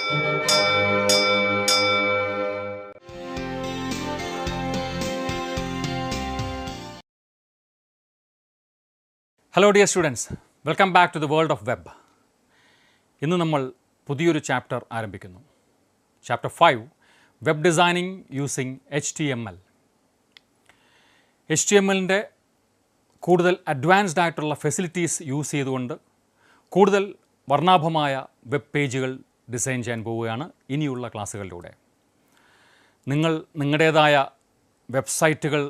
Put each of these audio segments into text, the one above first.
Hello dear students, welcome back to the world of web. ഇന്ന് നമ്മൾ പുതിയൊരു chapter ആരംഭിക്കുന്നു. Chapter 5, web designing using HTML. HTMLൻ്റെ കൂടുതൽ അഡ്വാൻസ്ഡ് ആയിട്ടുള്ള ഫെസിലിറ്റീസ് യൂസ് ചെയ്തുകൊണ്ട് കൂടുതൽ വർണ്ണാഭമായ വെബ് പേജുകൾ ഡിസൈൻ ചെയ്യാൻ പോവുകയാണ് ഇനിയുള്ള ക്ലാസ്സുകളിലൂടെ. നിങ്ങൾ നിങ്ങളുടേതായ വെബ്സൈറ്റുകൾ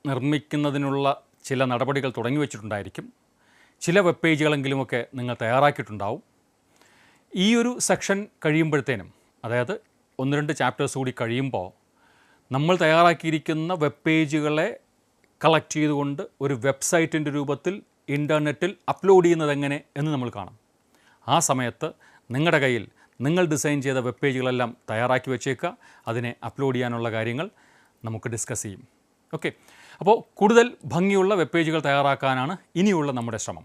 നിർമ്മിക്കുന്നതിനുള്ള ചില നടപടികൾ തുടങ്ങി വച്ചിട്ടുണ്ടായിരിക്കും. ചില വെബ് പേജുകളെങ്കിലുമൊക്കെ നിങ്ങൾ തയ്യാറാക്കിയിട്ടുണ്ടാവും. ഈ ഒരു സെക്ഷൻ കഴിയുമ്പോഴത്തേനും, അതായത് 1-2 ചാപ്റ്റേഴ്സ് കൂടി കഴിയുമ്പോൾ, നമ്മൾ തയ്യാറാക്കിയിരിക്കുന്ന വെബ് പേജുകളെ കളക്ട് ചെയ്തുകൊണ്ട് ഒരു വെബ്സൈറ്റിൻ്റെ രൂപത്തിൽ ഇൻ്റർനെറ്റിൽ അപ്ലോഡ് ചെയ്യുന്നത് എങ്ങനെ എന്ന് നമ്മൾ കാണും. ആ സമയത്ത് നിങ്ങളുടെ കയ്യിൽ നിങ്ങൾ ഡിസൈൻ ചെയ്ത വെബ് പേജുകളെല്ലാം തയ്യാറാക്കി വെച്ചേക്കുക. അതിനെ അപ്ലോഡ് ചെയ്യാനുള്ള കാര്യങ്ങൾ നമുക്ക് ഡിസ്കസ് ചെയ്യും. ഓക്കെ, അപ്പോൾ കൂടുതൽ ഭംഗിയുള്ള വെബ് പേജുകൾ തയ്യാറാക്കാനാണ് ഇനിയുള്ള നമ്മുടെ ശ്രമം.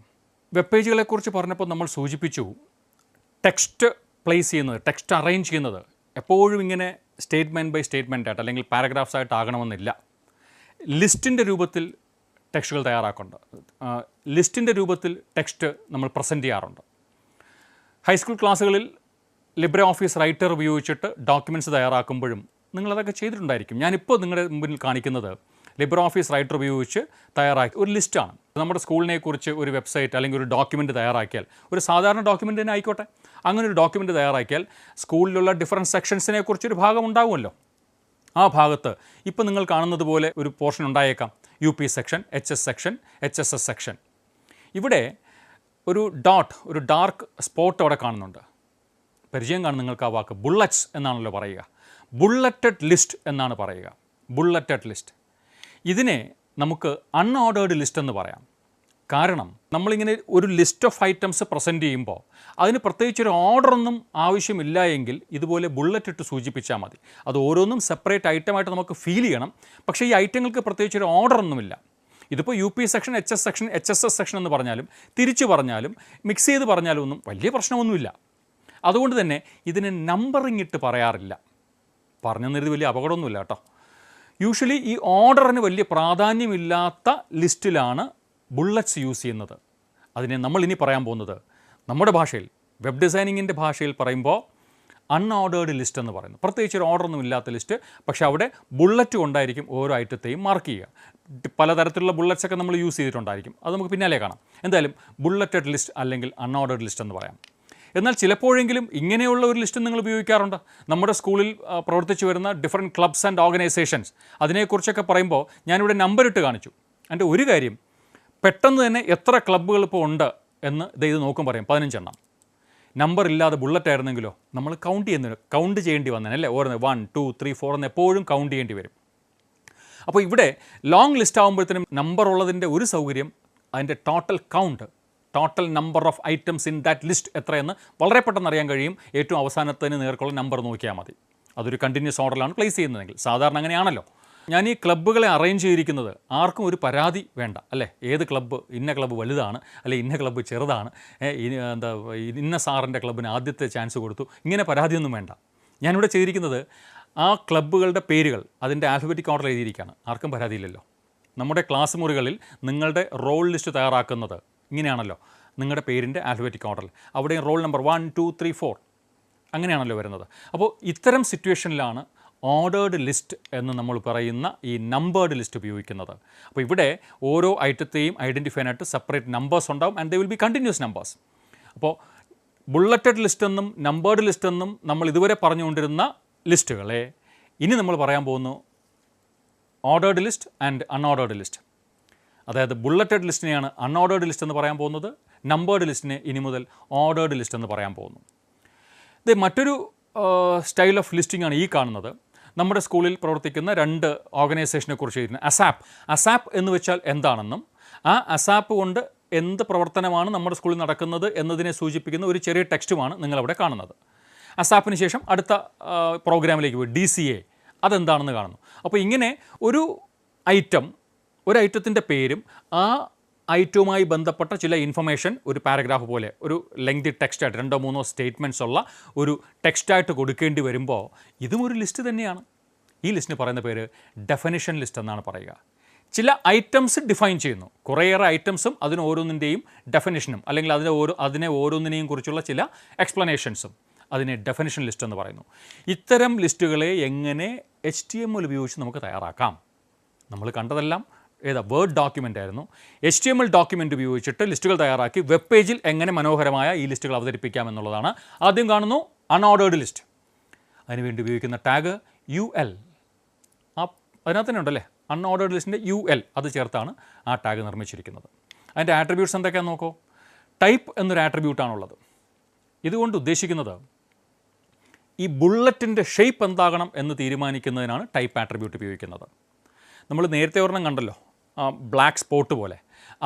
വെബ് പേജുകളെക്കുറിച്ച് പറഞ്ഞപ്പോൾ നമ്മൾ സൂചിപ്പിച്ചു, ടെക്സ്റ്റ് പ്ലേസ് ചെയ്യുന്നത്, ടെക്സ്റ്റ് അറേഞ്ച് ചെയ്യുന്നത് എപ്പോഴും ഇങ്ങനെ സ്റ്റേറ്റ്മെൻറ്റ് ബൈ സ്റ്റേറ്റ്മെൻ്റ് ആയിട്ട് അല്ലെങ്കിൽ പാരഗ്രാഫ്സ് ആയിട്ടാകണമെന്നില്ല. ലിസ്റ്റിൻ്റെ രൂപത്തിൽ ടെക്സ്റ്റുകൾ തയ്യാറാക്കുന്നുണ്ട്. ലിസ്റ്റിൻ്റെ രൂപത്തിൽ ടെക്സ്റ്റ് നമ്മൾ പ്രസൻറ്റ് ചെയ്യാറുണ്ട്. ഹൈസ്കൂൾ ക്ലാസ്സുകളിൽ ലിബ്രെ ഓഫീസ് റൈറ്റർ ഉപയോഗിച്ചിട്ട് ഡോക്യുമെൻറ്റ്സ് തയ്യാറാക്കുമ്പോഴും നിങ്ങളതൊക്കെ ചെയ്തിട്ടുണ്ടായിരിക്കും. ഞാനിപ്പോൾ നിങ്ങളുടെ മുമ്പിൽ കാണിക്കുന്നത് ലിബ്രെ ഓഫീസ് റൈറ്റർ ഉപയോഗിച്ച് തയ്യാറാക്കി ഒരു ലിസ്റ്റാണ്. നമ്മുടെ സ്കൂളിനെക്കുറിച്ച് ഒരു വെബ്സൈറ്റ് അല്ലെങ്കിൽ ഒരു ഡോക്യുമെൻറ്റ് തയ്യാറാക്കിയാൽ, ഒരു സാധാരണ ഡോക്യുമെൻ്റ് തന്നെ ആയിക്കോട്ടെ, അങ്ങനെ ഒരു ഡോക്യുമെൻറ്റ് തയ്യാറാക്കിയാൽ സ്കൂളിലുള്ള ഡിഫറൻറ്റ് സെക്ഷൻസിനെ കുറിച്ചൊരു ഭാഗം ഉണ്ടാകുമല്ലോ. ആ ഭാഗത്ത് ഇപ്പോൾ നിങ്ങൾ കാണുന്നത് പോലെ ഒരു പോർഷൻ ഉണ്ടായേക്കാം. UP section, HS section, HSS section. ഇവിടെ ഒരു ഡോട്ട്, ഒരു ഡാർക്ക് സ്പോട്ട് അവിടെ കാണുന്നുണ്ട്. പരിചയം കാണും നിങ്ങൾക്ക് ആ വാക്ക്. ബുള്ളറ്റ്സ് എന്നാണല്ലോ പറയുക. ബുള്ളറ്റഡ് ലിസ്റ്റ് എന്നാണ് പറയുക. Bulleted list. ഇതിനെ നമുക്ക് അൺഓർഡേർഡ് ലിസ്റ്റ് എന്ന് പറയാം. കാരണം നമ്മളിങ്ങനെ ഒരു ലിസ്റ്റ് ഓഫ് ഐറ്റംസ് പ്രസൻറ്റ് ചെയ്യുമ്പോൾ അതിന് പ്രത്യേകിച്ചൊരു ഓർഡറൊന്നും ആവശ്യമില്ല എങ്കിൽ ഇതുപോലെ ബുള്ളറ്റ് ഇട്ട് സൂചിപ്പിച്ചാൽ മതി. അത് ഓരോന്നും സെപ്പറേറ്റ് ഐറ്റമായിട്ട് നമുക്ക് ഫീൽ ചെയ്യണം. പക്ഷേ ഈ ഐറ്റങ്ങൾക്ക് പ്രത്യേകിച്ചൊരു ഓർഡറൊന്നുമില്ല. ഇതിപ്പോൾ UP section, HS section, HSS section എന്ന് പറഞ്ഞാലും തിരിച്ചു പറഞ്ഞാലും മിക്സ് ചെയ്ത് പറഞ്ഞാലും ഒന്നും വലിയ പ്രശ്നമൊന്നുമില്ല. അതുകൊണ്ട് തന്നെ ഇതിന് നമ്പറിങ് ഇട്ട് പറയാറില്ല. പറഞ്ഞെന്നിരുത് വലിയ അപകടമൊന്നുമില്ല കേട്ടോ. യൂഷ്വലി ഈ ഓർഡറിന് വലിയ പ്രാധാന്യമില്ലാത്ത ലിസ്റ്റിലാണ് ബുള്ളറ്റ്സ് യൂസ് ചെയ്യുന്നത്. അതിനെ നമ്മൾ ഇനി പറയാൻ പോകുന്നത് നമ്മുടെ ഭാഷയിൽ, വെബ് ഡിസൈനിങ്ങിൻ്റെ ഭാഷയിൽ പറയുമ്പോൾ അൺഓർഡേർഡ് ലിസ്റ്റ് എന്ന് പറയുന്നു. പ്രത്യേകിച്ച് ഒരു ഓർഡറൊന്നും ഇല്ലാത്ത ലിസ്റ്റ്, പക്ഷേ അവിടെ ബുള്ളറ്റ് കൊണ്ടായിരിക്കും ഓരോ ഐറ്റത്തെയും മാർക്ക് ചെയ്യുക. പലതരത്തിലുള്ള ബുള്ളറ്റ്സൊക്കെ നമ്മൾ യൂസ് ചെയ്തിട്ടുണ്ടായിരിക്കും. അത് നമുക്ക് പിന്നാലെ കാണാം. എന്തായാലും ബുള്ളറ്റഡ് ലിസ്റ്റ് അല്ലെങ്കിൽ അൺഓർഡേർഡ് ലിസ്റ്റ് എന്ന് പറയാം. എന്നാൽ ചിലപ്പോഴെങ്കിലും ഇങ്ങനെയുള്ള ഒരു ലിസ്റ്റ് നിങ്ങൾ ഉപയോഗിക്കാറുണ്ട്. നമ്മുടെ സ്കൂളിൽ പ്രവർത്തിച്ചു വരുന്ന ഡിഫറെൻറ്റ് ക്ലബ്സ് ആൻഡ് ഓർഗനൈസേഷൻസ്, അതിനെക്കുറിച്ചൊക്കെ പറയുമ്പോൾ ഞാനിവിടെ നമ്പർ ഇട്ട് കാണിച്ചു. എൻ്റെ ഒരു കാര്യം, പെട്ടെന്ന് തന്നെ എത്ര ക്ലബ്ബുകൾ ഇപ്പോൾ ഉണ്ട് എന്ന് ഇത് നോക്കും പറയാം. 15 എണ്ണം. നമ്പർ ഇല്ലാതെ ബുള്ളറ്റ് ആയിരുന്നെങ്കിലോ നമ്മൾ കൗണ്ട് ചെയ്യേണ്ടി വന്നേനെ, ഓരോ 1, 2, 3, 4 എന്ന് എപ്പോഴും കൗണ്ട് ചെയ്യേണ്ടി വരും. അപ്പോൾ ഇവിടെ ലോങ് ലിസ്റ്റ് ആകുമ്പോഴത്തേനും നമ്പർ ഉള്ളതിൻ്റെ ഒരു സൗകര്യം, അതിൻ്റെ total number of items in that list എത്രയെന്ന് വളരെ പെട്ടെന്ന് അറിയാൻ കഴിയും. ഏറ്റവും അവസാനത്തിന് നേർക്കുള്ള നമ്പർ നോക്കിയാൽ മതി. അതൊരു കണ്ടിന്യൂസ് ഓർഡറിലാണ് പ്ലേസ് ചെയ്യുന്നതെങ്കിൽ. സാധാരണ അങ്ങനെയാണല്ലോ. ഞാൻ ഈ ക്ലബ്ബുകളെ അറേഞ്ച് ചെയ്തിരിക്കുന്നത് ആർക്കും ഒരു പരാതി വേണ്ട, അല്ലേ? ഏത് ക്ലബ്ബ്, ഇന്ന ക്ലബ്ബ് വലുതാണ്, അല്ലെ ഇന്ന ക്ലബ്ബ് ചെറുതാണ്, ഇന്ന സാറിൻ്റെ ക്ലബ്ബിന് ആദ്യത്തെ ചാൻസ് കൊടുത്തു, ഇങ്ങനെ പരാതിയൊന്നും വേണ്ട. ഞാനിവിടെ ചെയ്തിരിക്കുന്നത് ആ ക്ലബ്ബുകളുടെ പേരുകൾ അതിൻ്റെ ആൽഫബറ്റിക് ഓർഡർ എഴുതിയിരിക്കുകയാണ്. ആർക്കും പരാതിയില്ലല്ലോ. നമ്മുടെ ക്ലാസ് മുറികളിൽ നിങ്ങളുടെ റോൾ ലിസ്റ്റ് തയ്യാറാക്കുന്നത് ഇങ്ങനെയാണല്ലോ, നിങ്ങളുടെ പേരിൻ്റെ ആൽഫബറ്റിക് ഓർഡറിൽ. അവിടെ റോൾ നമ്പർ 1, 2, 3, 4 അങ്ങനെയാണല്ലോ വരുന്നത്. അപ്പോൾ ഇത്തരം സിറ്റുവേഷനിലാണ് ഓർഡേർഡ് ലിസ്റ്റ് എന്ന് നമ്മൾ പറയുന്ന ഈ നമ്പേർഡ് ലിസ്റ്റ് ഉപയോഗിക്കുന്നത്. അപ്പോൾ ഇവിടെ ഓരോ ഐറ്റത്തെയും ഐഡൻറ്റിഫൈ ആയിട്ട് സെപ്പറേറ്റ് നമ്പേഴ്സ് ഉണ്ടാവും and they will be continuous numbers. അപ്പോൾ ബുള്ളറ്റഡ് ലിസ്റ്റ് എന്നും നമ്പേർഡ് ലിസ്റ്റ് എന്നും നമ്മൾ ഇതുവരെ പറഞ്ഞുകൊണ്ടിരുന്ന ലിസ്റ്റുകളെ ഇനി നമ്മൾ പറയാൻ പോകുന്നു ordered list and unordered list. അതായത് ബുള്ളറ്റഡ് ലിസ്റ്റിനെയാണ് അൺഓർഡേർഡ് ലിസ്റ്റ് എന്ന് പറയാൻ പോകുന്നത്. നമ്പേർഡ് ലിസ്റ്റിനെ ഇനി മുതൽ ഓർഡേർഡ് ലിസ്റ്റ് എന്ന് പറയാൻ പോകുന്നു. ഇത് മറ്റൊരു സ്റ്റൈൽ ഓഫ് ലിസ്റ്റിംഗ് ആണ് ഈ കാണുന്നത്. നമ്മുടെ സ്കൂളിൽ പ്രവർത്തിക്കുന്ന 2 ഓർഗനൈസേഷനെ കുറിച്ച് എഴുതുന്ന അസാപ്പ് എന്ന് വെച്ചാൽ എന്താണെന്നും ആ അസാപ്പ് കൊണ്ട് എന്ത് പ്രവർത്തനമാണ് നമ്മുടെ സ്കൂളിൽ നടക്കുന്നത് എന്നതിനെ സൂചിപ്പിക്കുന്ന ഒരു ചെറിയ ടെക്സ്റ്റുമാണ് നിങ്ങളവിടെ കാണുന്നത്. അസാപ്പിന് ശേഷം അടുത്ത പ്രോഗ്രാമിലേക്ക് പോയി DCA അതെന്താണെന്ന് കാണുന്നു. അപ്പോൾ ഇങ്ങനെ ഒരു ഐറ്റത്തിൻ്റെ പേരും ആ ഐറ്റവുമായി ബന്ധപ്പെട്ട ചില ഇൻഫർമേഷൻ ഒരു പാരഗ്രാഫ് പോലെ ഒരു ലെങ്തി ടെക്സ്റ്റായിട്ട് 2-3 സ്റ്റേറ്റ്മെൻറ്റ്സ് ഉള്ള ഒരു ടെക്സ്റ്റായിട്ട് കൊടുക്കേണ്ടി വരുമ്പോൾ ഇതും ഒരു ലിസ്റ്റ് തന്നെയാണ്. ഈ ലിസ്റ്റിന് പറയുന്ന പേര് ഡെഫിനിഷൻ ലിസ്റ്റ് എന്നാണ് പറയുക. ചില ഐറ്റംസ് ഡിഫൈൻ ചെയ്യുന്നു, കുറേയേറെ ഐറ്റംസും അതിന് ഓരോന്നിൻ്റെയും ഡെഫിനിഷനും അല്ലെങ്കിൽ അതിനെ ഓരോന്നിനെയും കുറിച്ചുള്ള ചില എക്സ്പ്ലനേഷൻസും അതിനെ ഡെഫിനിഷൻ ലിസ്റ്റ് എന്ന് പറയുന്നു. ഇത്തരം ലിസ്റ്റുകളെ എങ്ങനെ HTML ഉപയോഗിച്ച് നമുക്ക് തയ്യാറാക്കാം? നമ്മൾ കണ്ടതെല്ലാം വേർഡ് ഡോക്യുമെൻ്റ് ആയിരുന്നു. HTML ഡോക്യുമെൻ്റ് ഉപയോഗിച്ചിട്ട് ലിസ്റ്റുകൾ തയ്യാറാക്കി വെബ് പേജിൽ എങ്ങനെ മനോഹരമായ ഈ ലിസ്റ്റുകൾ അവതരിപ്പിക്കാം എന്നുള്ളതാണ്. ആദ്യം കാണുന്നു അൺഓർഡേർഡ് ലിസ്റ്റ്. അതിനുവേണ്ടി ഉപയോഗിക്കുന്ന ടാഗ് UL. അതിനകത്ത് തന്നെ ഉണ്ടല്ലേ, അൺഓർഡേർഡ് ലിസ്റ്റിൻ്റെ UL അത് ചേർത്താണ് ആ ടാഗ് നിർമ്മിച്ചിരിക്കുന്നത്. അതിൻ്റെ ആട്രിബ്യൂട്ട്സ് എന്തൊക്കെയാണെന്ന് നോക്കൂ. ടൈപ്പ് എന്നൊരു ആട്രിബ്യൂട്ടാണുള്ളത്. ഇതുകൊണ്ട് ഉദ്ദേശിക്കുന്നത് ഈ ബുള്ളറ്റിൻ്റെ ഷേപ്പ് എന്താകണം എന്ന് തീരുമാനിക്കുന്നതിനാണ് ടൈപ്പ് ആട്രിബ്യൂട്ട് ഉപയോഗിക്കുന്നത്. നമ്മൾ നേരത്തെ ഒരെണ്ണം കണ്ടല്ലോ, ബ്ലാക്ക് സ്പോട്ട് പോലെ,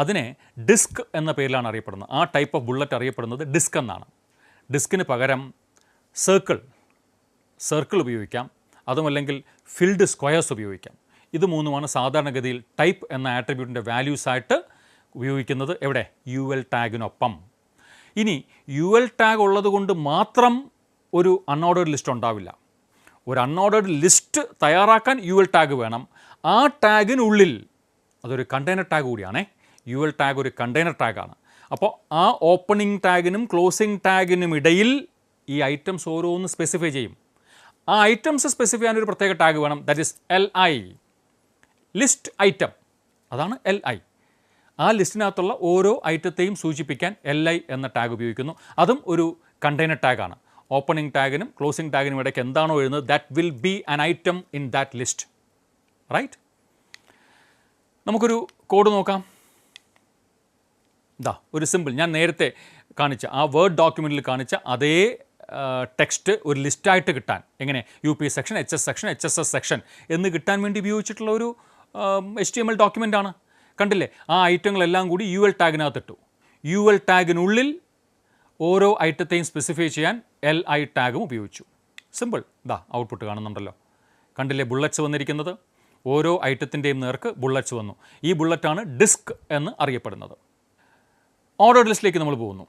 അതിനെ ഡിസ്ക് എന്ന പേരിലാണ് അറിയപ്പെടുന്നത്. ആ ടൈപ്പ് ഓഫ് ബുള്ളറ്റ് അറിയപ്പെടുന്നത് ഡിസ്ക് എന്നാണ്. ഡിസ്കിന് പകരം സർക്കിൾ ഉപയോഗിക്കാം, അതുമല്ലെങ്കിൽ ഫിൽഡ് സ്ക്വയേഴ്സ് ഉപയോഗിക്കാം. ഇത് മൂന്നുമാണ് സാധാരണഗതിയിൽ ടൈപ്പ് എന്ന ആട്രിബ്യൂട്ടിൻ്റെ വാല്യൂസായിട്ട് ഉപയോഗിക്കുന്നത്. എവിടെ? UL ടാഗിനൊപ്പം. ഇനി UL ടാഗ് ഉള്ളത് കൊണ്ട് മാത്രം ഒരു അൺഓർഡേർഡ് ലിസ്റ്റ് ഉണ്ടാവില്ല. ഒരു അൺഓർഡേർഡ് ലിസ്റ്റ് തയ്യാറാക്കാൻ UL ടാഗ് വേണം. ആ ടാഗിനുള്ളിൽ അതൊരു കണ്ടെയ്നർ ടാഗ് കൂടിയാണേ. UL ടാഗ് ഒരു കണ്ടെയ്നർ ടാഗാണ്. അപ്പോൾ ആ ഓപ്പണിംഗ് ടാഗിനും ക്ലോസിംഗ് ടാഗിനും ഇടയിൽ ഈ ഐറ്റംസ് ഓരോന്ന് സ്പെസിഫൈ ചെയ്യും. ആ ഐറ്റംസ് സ്പെസിഫൈ ചെയ്യാൻ ഒരു പ്രത്യേക ടാഗ് വേണം. That is LI, list item. അതാണ് LI. ആ ലിസ്റ്റിനകത്തുള്ള ഓരോ ഐറ്റത്തെയും സൂചിപ്പിക്കാൻ LI എന്ന ടാഗ് ഉപയോഗിക്കുന്നു. അതും ഒരു കണ്ടെയ്നർ ടാഗാണ്. ഓപ്പണിംഗ് ടാഗിനും ക്ലോസിംഗ് ടാഗിനും ഇടയ്ക്ക് എന്താണോ എഴുതുന്നത് that will be an item in that list. Right? നമുക്കൊരു കോഡ് നോക്കാം. ഒരു സിമ്പിൾ, ഞാൻ നേരത്തെ കാണിച്ച ആ വേർഡ് ഡോക്യുമെൻറ്റിൽ കാണിച്ച അതേ ടെക്സ്റ്റ് ഒരു ലിസ്റ്റായിട്ട് കിട്ടാൻ എങ്ങനെ UP section, HS section, HSS section എന്ന് കിട്ടാൻ വേണ്ടി ഉപയോഗിച്ചിട്ടുള്ള ഒരു HTML ഡോക്യുമെൻ്റാണ്. കണ്ടില്ലേ? ആ ഐറ്റങ്ങളെല്ലാം കൂടി UL ടാഗിനകത്തിട്ടു. UL ടാഗിനുള്ളിൽ ഓരോ ഐറ്റത്തെയും സ്പെസിഫൈ ചെയ്യാൻ LI ടാഗും ഉപയോഗിച്ചു. സിമ്പിൾ. ഔട്ട്പുട്ട് കാണുന്നുണ്ടല്ലോ. കണ്ടില്ലേ ബുള്ളറ്റ്സ് വന്നിരിക്കുന്നത്? ഓരോ ഐറ്റത്തിൻ്റെയും നേർക്ക് ബുള്ളറ്റ്സ് വന്നു. ഈ ബുള്ളറ്റാണ് ഡിസ്ക് എന്ന് അറിയപ്പെടുന്നത്. ഓർഡേർഡ് ലിസ്റ്റിലേക്ക് നമ്മൾ പോകുന്നു.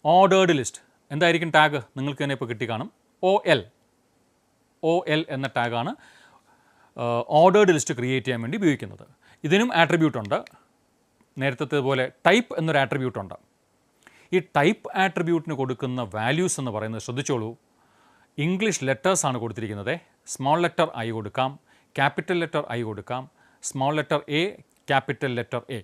ഓർഡേർഡ് ലിസ്റ്റ് എന്തായിരിക്കും ടാഗ്? നിങ്ങൾക്ക് തന്നെ ഇപ്പോൾ കിട്ടി കാണും. OL എന്ന ടാഗാണ് ഓർഡേർഡ് ലിസ്റ്റ് ക്രിയേറ്റ് ചെയ്യാൻ വേണ്ടി ഉപയോഗിക്കുന്നത്. ഇതിനും ആട്രിബ്യൂട്ടുണ്ട്. നേരത്തെ പോലെ ടൈപ്പ് എന്നൊരു ആട്രിബ്യൂട്ടുണ്ട്. ഈ ടൈപ്പ് ആട്രിബ്യൂട്ടിന് കൊടുക്കുന്ന വാല്യൂസ് എന്ന് പറയുന്നത് ശ്രദ്ധിച്ചോളൂ. ഇംഗ്ലീഷ് ലെറ്റേഴ്സാണ് കൊടുത്തിരിക്കുന്നത്. സ്മോൾ ലെറ്റർ I കൊടുക്കാം, ക്യാപിറ്റൽ ലെറ്റർ I കൊടുക്കാം, small letter A, capital letter A.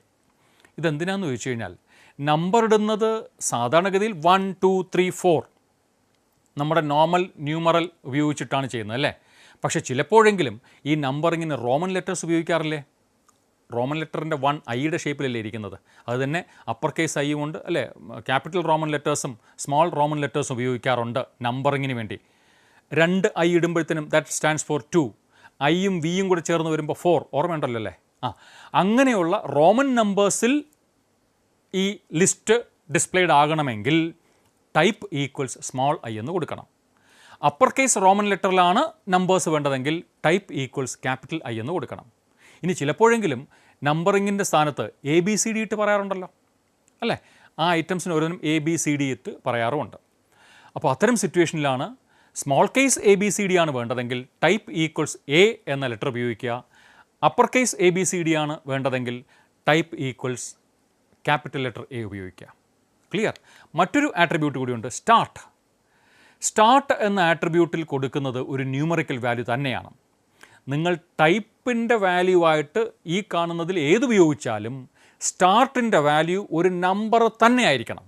ഇതെന്തിനാണെന്ന് ചോദിച്ചു കഴിഞ്ഞാൽ നമ്പർ ഇടുന്നത് സാധാരണഗതിയിൽ 1, 2, 3, 4 നമ്മുടെ നോർമൽ ന്യൂമറൽ ഉപയോഗിച്ചിട്ടാണ് ചെയ്യുന്നത് അല്ലേ. പക്ഷേ ചിലപ്പോഴെങ്കിലും ഈ നമ്പറിങ്ങിന് റോമൻ ലെറ്റേഴ്സ് ഉപയോഗിക്കാറില്ലേ? റോമൻ ലെറ്ററിൻ്റെ 1 ഐയുടെ ഷേപ്പിലല്ലേ ഇരിക്കുന്നത്? അത് തന്നെ അപ്പർ കേസ് ഐ ഉണ്ട് അല്ലേ. ക്യാപിറ്റൽ റോമൻ ലെറ്റേഴ്സും സ്മോൾ റോമൻ ലെറ്റേഴ്സും ഉപയോഗിക്കാറുണ്ട് നമ്പറിങ്ങിന് വേണ്ടി. 2 ഐ ഇടുമ്പോഴത്തേനും ദാറ്റ് സ്റ്റാൻഡ്സ് ഫോർ 2, ഐയും വിയും കൂടെ ചേർന്ന് വരുമ്പോൾ 4. ഓർമ്മയുണ്ടല്ലോ അല്ലേ? അങ്ങനെയുള്ള റോമൻ നമ്പേഴ്സിൽ ഈ ലിസ്റ്റ് ഡിസ്പ്ലേഡ് ആകണമെങ്കിൽ ടൈപ്പ് ഈക്വൽസ് സ്മോൾ I എന്ന് കൊടുക്കണം. അപ്പർ കേസ് റോമൻ ലെറ്ററിലാണ് നമ്പേഴ്സ് വേണ്ടതെങ്കിൽ ടൈപ്പ് ഈക്വൽസ് ക്യാപിറ്റൽ I എന്ന് കൊടുക്കണം. ഇനി ചിലപ്പോഴെങ്കിലും നമ്പറിങ്ങിൻ്റെ സ്ഥാനത്ത് ABCD ഇട്ട് പറയാറുണ്ടല്ലോ അല്ലേ. ആ ഐറ്റംസിന് ഓരോന്നും ABCD ഇട്ട് പറയാറുമുണ്ട്. അപ്പോൾ അത്തരം സിറ്റുവേഷനിലാണ് സ്മോൾ കേസ് ABCD ആണ് വേണ്ടതെങ്കിൽ ടൈപ്പ് ഈക്വൽസ് A എന്ന ലെറ്റർ ഉപയോഗിക്കുക. അപ്പർ കേസ് ABCD ആണ് വേണ്ടതെങ്കിൽ type equals capital letter A ഉപയോഗിക്കുക. ക്ലിയർ? മറ്റൊരു ആട്രിബ്യൂട്ട് കൂടിയുണ്ട്, സ്റ്റാർട്ട്. സ്റ്റാർട്ട് എന്ന ആട്രിബ്യൂട്ടിൽ കൊടുക്കുന്നത് ഒരു ന്യൂമറിക്കൽ വാല്യൂ തന്നെയാണ്. നിങ്ങൾ ടൈപ്പിൻ്റെ വാല്യൂ ആയിട്ട് ഈ കാണുന്നതിൽ ഏതുപയോഗിച്ചാലും സ്റ്റാർട്ടിൻ്റെ വാല്യൂ ഒരു നമ്പർ തന്നെ ആയിരിക്കണം.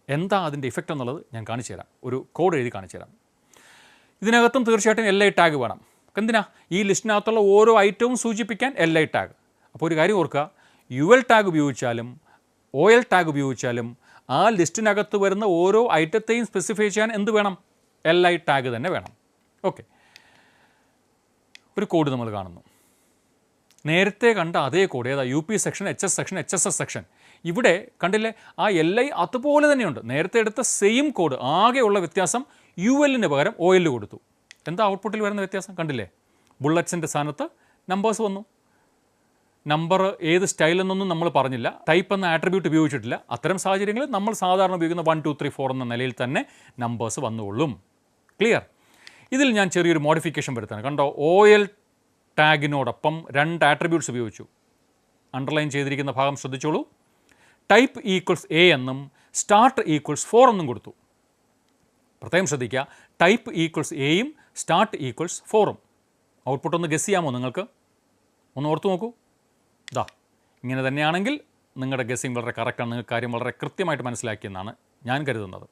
എന്താ അതിൻ്റെ ഇഫക്റ്റ് എന്നുള്ളത് ഞാൻ കാണിച്ചു തരാം. ഒരു കോഡ് എഴുതി കാണിച്ചു തരാം. ഇതിനകത്തും തീർച്ചയായിട്ടും LI ടാഗ് വേണം. എന്തിനാ? ഈ ലിസ്റ്റിനകത്തുള്ള ഓരോ ഐറ്റവും സൂചിപ്പിക്കാൻ LI ടാഗ്. അപ്പോൾ ഒരു കാര്യം ഓർക്കുക, UL ടാഗ് ഉപയോഗിച്ചാലും OL ടാഗ് ഉപയോഗിച്ചാലും ആ ലിസ്റ്റിനകത്ത് വരുന്ന ഓരോ ഐറ്റത്തെയും സ്പെസിഫൈ ചെയ്യാൻ എന്ത് വേണം? LI ടാഗ് തന്നെ വേണം. ഓക്കെ, ഒരു കോഡ് നമ്മൾ കാണുന്നു. നേരത്തെ കണ്ട അതേ കോഡ്. ഏതാ? UP section, HS section, HSS section. ഇവിടെ കണ്ടില്ലേ ആ LI അതുപോലെ തന്നെയുണ്ട്. നേരത്തെ എടുത്ത സെയിം കോഡ്. ആകെയുള്ള വ്യത്യാസം ULന് പകരം OL കൊടുത്തു. എന്താ ഔട്ട്പുട്ടിൽ വരുന്ന വ്യത്യാസം? കണ്ടില്ലേ? ബുള്ളറ്റ്സിൻ്റെ സ്ഥാനത്ത് നമ്പേഴ്സ് വന്നു. നമ്പർ ഏത് സ്റ്റൈലെന്നൊന്നും നമ്മൾ പറഞ്ഞില്ല, ടൈപ്പ് എന്ന ആട്രിബ്യൂട്ട് ഉപയോഗിച്ചിട്ടില്ല. അത്തരം സാഹചര്യങ്ങളിൽ നമ്മൾ സാധാരണ ഉപയോഗിക്കുന്ന 1 2 3 4 എന്ന നിലയിൽ തന്നെ നമ്പേഴ്സ് വന്നുകൊള്ളും. ക്ലിയർ? ഇതിൽ ഞാൻ ചെറിയൊരു മോഡിഫിക്കേഷൻ വരുത്താണ്. കണ്ടോ, OL ടാഗിനോടൊപ്പം 2 ആട്രിബ്യൂട്ട്സ് ഉപയോഗിച്ചു. അണ്ടർലൈൻ ചെയ്തിരിക്കുന്ന ഭാഗം ശ്രദ്ധിച്ചോളൂ. ടൈപ്പ് ഈക്വൽസ് A എന്നും സ്റ്റാർട്ട് ഈക്വൽസ് 4 എന്നും കൊടുത്തു. പ്രത്യേകം ശ്രദ്ധിക്കുക, ടൈപ്പ് ഈക്വൽസ് എയും സ്റ്റാർട്ട് ഈക്വൽസ് 4ഉം. ഔട്ട്പുട്ട് ഒന്ന് ഗസ് ചെയ്യാമോ നിങ്ങൾക്ക്? ഒന്ന് ഓർത്തു നോക്കൂ. ഇതാ ഇങ്ങനെ തന്നെയാണെങ്കിൽ നിങ്ങളുടെ ഗസ്സിങ് വളരെ കറക്റ്റാണ്, നിങ്ങൾക്ക് കാര്യം വളരെ കൃത്യമായിട്ട് മനസ്സിലാക്കിയെന്നാണ് ഞാൻ കരുതുന്നത്.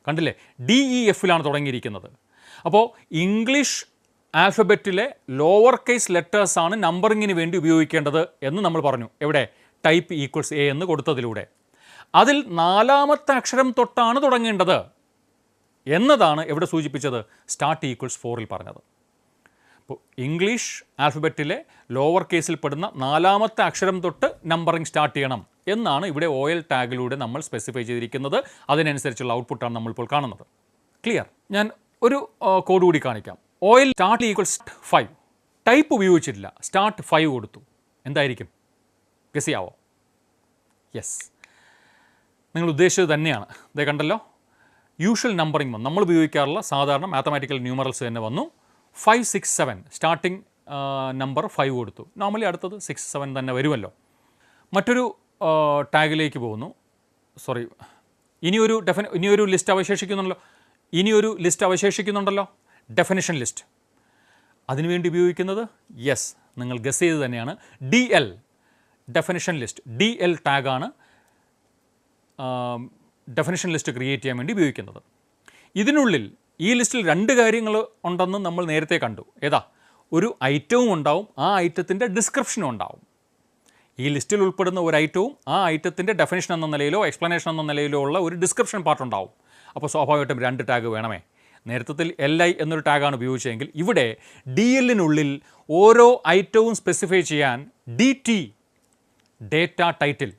കണ്ടില്ലേ, DEFലാണ് തുടങ്ങിയിരിക്കുന്നത്. അപ്പോൾ ഇംഗ്ലീഷ് ആൽഫബറ്റിലെ ലോവർ കേസ് ലെറ്റേഴ്സാണ് നമ്പറിങ്ങിന് വേണ്ടി ഉപയോഗിക്കേണ്ടത് എന്ന് നമ്മൾ പറഞ്ഞു. എവിടെ? ടൈപ്പ് ഈക്വൽസ് A എന്ന് കൊടുത്തതിലൂടെ. അതിൽ 4ാമത്തെ അക്ഷരം തൊട്ടാണ് തുടങ്ങേണ്ടത് എന്നതാണ് എവിടെ സൂചിപ്പിച്ചത്? സ്റ്റാർട്ട് ഈക്വൽസ് 4ൽ പറഞ്ഞത്. അപ്പോൾ ഇംഗ്ലീഷ് ആൽഫബറ്റിലെ ലോവർ കേസിൽ പെടുന്ന 4ാമത്തെ അക്ഷരം തൊട്ട് നമ്പറിംഗ് സ്റ്റാർട്ട് ചെയ്യണം എന്നാണ് ഇവിടെ OL ടാഗിലൂടെ നമ്മൾ സ്പെസിഫൈ ചെയ്തിരിക്കുന്നത്. അതിനനുസരിച്ചുള്ള ഔട്ട്പുട്ടാണ് നമ്മളിപ്പോൾ കാണുന്നത്. ക്ലിയർ? ഞാൻ ഒരു കോഡ് കൂടി കാണിക്കാം. OL start equals 5. ടൈപ്പ് ഉപയോഗിച്ചിട്ടില്ല, സ്റ്റാർട്ട് 5 കൊടുത്തു. എന്തായിരിക്കും? ഗസ് ചെയ്യാവോ? യെസ്, നിങ്ങൾ ഉദ്ദേശിച്ചത് തന്നെയാണ്. ഇതേ കണ്ടല്ലോ, യൂഷ്വൽ നമ്പറിംഗ് വന്നു. നമ്മൾ ഉപയോഗിക്കാറുള്ള സാധാരണ മാത്തമാറ്റിക്കൽ ന്യൂമറൽസ് തന്നെ വന്നു. 5 6 7 സ്റ്റാർട്ടിംഗ് നമ്പർ 5 കൊടുത്തു. നോർമലി അടുത്തത് 6 7 തന്നെ വരുമല്ലോ. മറ്റൊരു ടാഗിലേക്ക് പോകുന്നു. സോറി, ഇനിയൊരു ലിസ്റ്റ് അവശേഷിക്കുന്നുണ്ടല്ലോ. Definition list. അതിനുവേണ്ടി ഉപയോഗിക്കുന്നത്, യെസ്, നിങ്ങൾ ഗസ് ചെയ്ത് തന്നെയാണ്, DL ഡെഫിനിഷൻ ലിസ്റ്റ്. DL ടാഗാണ് ഡെഫിനിഷൻ ലിസ്റ്റ് ക്രിയേറ്റ് ചെയ്യാൻ വേണ്ടി ഉപയോഗിക്കുന്നത്. ഇതിനുള്ളിൽ ഈ ലിസ്റ്റിൽ 2 കാര്യങ്ങൾ ഉണ്ടെന്ന് നമ്മൾ നേരത്തെ കണ്ടു. ഏതാ? ഒരു ഐറ്റവും ഉണ്ടാവും, ആ ഐറ്റത്തിൻ്റെ ഡിസ്ക്രിപ്ഷനും ഉണ്ടാവും. ഈ ലിസ്റ്റിൽ ഉൾപ്പെടുന്ന ഒരു ഐറ്റവും ആ ഐറ്റത്തിൻ്റെ ഡെഫിനിഷൻ എന്ന നിലയിലോ എക്സ്പ്ലനേഷൻ എന്ന നിലയിലോ ഉള്ള ഒരു ഡിസ്ക്രിപ്ഷൻ പാർട്ട് ഉണ്ടാവും. അപ്പോൾ സ്വാഭാവികമായിട്ടും 2 ടാഗ് വേണമേ. നേരത്തെ LI എന്നൊരു ടാഗാണ് ഉപയോഗിച്ചതെങ്കിൽ ഇവിടെ DLനുള്ളിൽ ഓരോ ഐറ്റവും സ്പെസിഫൈ ചെയ്യാൻ DT ഡേറ്റ ടൈറ്റിൽ.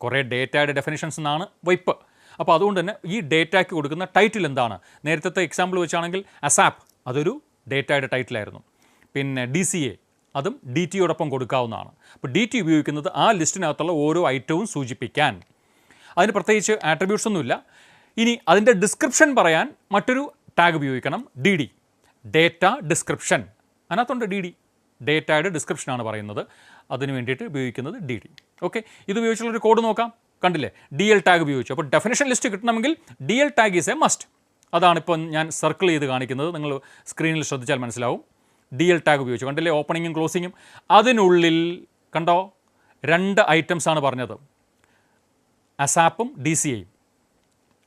കുറേ ഡേറ്റയുടെ ഡെഫിനിഷൻസ് എന്നാണ് വൈപ്പ്. അപ്പോൾ അതുകൊണ്ട് തന്നെ ഈ ഡേറ്റയ്ക്ക് കൊടുക്കുന്ന ടൈറ്റിൽ എന്താണ്? നേരത്തെ എക്സാമ്പിൾ വെച്ചാണെങ്കിൽ അസാപ്പ് അതൊരു ഡേറ്റയുടെ ടൈറ്റിലായിരുന്നു. പിന്നെ DCA അതും DTയോടൊപ്പം കൊടുക്കാവുന്നതാണ്. അപ്പോൾ DT ഉപയോഗിക്കുന്നത് ആ ലിസ്റ്റിനകത്തുള്ള ഓരോ ഐറ്റവും സൂചിപ്പിക്കാൻ. അതിന് പ്രത്യേകിച്ച് ആട്രിബ്യൂട്ട്സ് ഒന്നുമില്ല. ഇനി അതിൻ്റെ ഡിസ്ക്രിപ്ഷൻ പറയാൻ മറ്റൊരു ടാഗ് ഉപയോഗിക്കണം, DD ഡേറ്റ ഡിസ്ക്രിപ്ഷൻ. അതിനകത്തുണ്ട് DD ഡേറ്റയുടെ ഡിസ്ക്രിപ്ഷനാണ് പറയുന്നത്. അതിന് വേണ്ടിയിട്ട് ഉപയോഗിക്കുന്നത് DD. ഓക്കെ, ഇത് ഉപയോഗിച്ചുള്ളൊരു കോഡ് നോക്കാം. കണ്ടില്ലേ, DL ടാഗ് ഉപയോഗിച്ചു. അപ്പോൾ ഡെഫിനിഷൻ ലിസ്റ്റ് കിട്ടണമെങ്കിൽ DL tag is A must. അതാണിപ്പോൾ ഞാൻ സർക്കിൾ ചെയ്ത് കാണിക്കുന്നത്. നിങ്ങൾ സ്ക്രീനിൽ ശ്രദ്ധിച്ചാൽ മനസ്സിലാവും. DL ടാഗ് ഉപയോഗിച്ചു. കണ്ടില്ലേ, ഓപ്പണിങ്ങും ക്ലോസിങ്ങും. അതിനുള്ളിൽ കണ്ടോ 2 ഐറ്റംസാണ് പറഞ്ഞത്, അസാപ്പും DCAയും.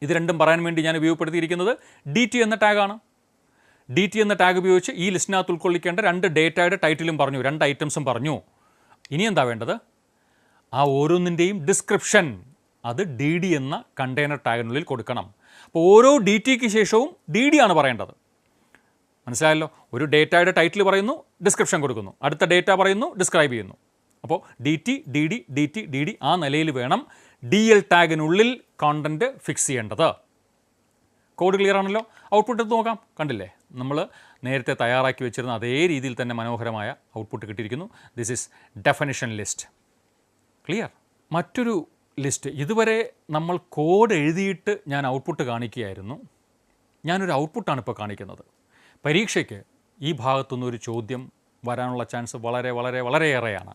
ഇത് രണ്ടും പറയാൻ വേണ്ടി ഞാൻ ഉപയോഗപ്പെടുത്തിയിരിക്കുന്നത് DT എന്ന ടാഗാണ്. DT എന്ന ടാഗ് ഉപയോഗിച്ച് ഈ ലിസ്റ്റിനകത്ത് ഉൾക്കൊള്ളിക്കേണ്ട 2 ഡേറ്റയുടെ ടൈറ്റിലും പറഞ്ഞു, 2 ഐറ്റംസും പറഞ്ഞു. ഇനി എന്താ വേണ്ടത്? ആ ഓരോന്നിൻ്റെയും ഡിസ്ക്രിപ്ഷൻ അത് DD എന്ന കണ്ടെയ്നർ ടാഗിനുള്ളിൽ കൊടുക്കണം. അപ്പോൾ ഓരോ DTക്ക് ശേഷവും DD ആണ് പറയേണ്ടത്. മനസ്സിലായല്ലോ? ഒരു ഡേറ്റയുടെ ടൈറ്റിൽ പറയുന്നു, ഡിസ്ക്രിപ്ഷൻ കൊടുക്കുന്നു. അടുത്ത ഡേറ്റ പറയുന്നു, ഡിസ്ക്രൈബ് ചെയ്യുന്നു. അപ്പോൾ DT DD DT DD ആ നിലയിൽ വേണം DL ടാഗിനുള്ളിൽ കോണ്ടൻറ്റ് ഫിക്സ് ചെയ്യേണ്ടത്. കോഡ് ക്ലിയർ ആണല്ലോ? ഔട്ട്പുട്ട് എടുത്ത് നോക്കാം. കണ്ടില്ലേ, നമ്മൾ നേരത്തെ തയ്യാറാക്കി വെച്ചിരുന്ന അതേ രീതിയിൽ തന്നെ മനോഹരമായ ഔട്ട്പുട്ട് കിട്ടിയിരിക്കുന്നു. This is definition list. Clear? മറ്റൊരു ലിസ്റ്റ്. ഇതുവരെ നമ്മൾ കോഡ് എഴുതിയിട്ട് ഞാൻ ഔട്ട്പുട്ട് കാണിക്കുകയായിരുന്നു. ഞാനൊരു ഔട്ട്പുട്ടാണ് ഇപ്പോൾ കാണിക്കുന്നത്. പരീക്ഷയ്ക്ക് ഈ ഭാഗത്തുനിന്ന് ഒരു ചോദ്യം വരാനുള്ള ചാൻസ് വളരെ വളരെ വളരെയേറെയാണ്.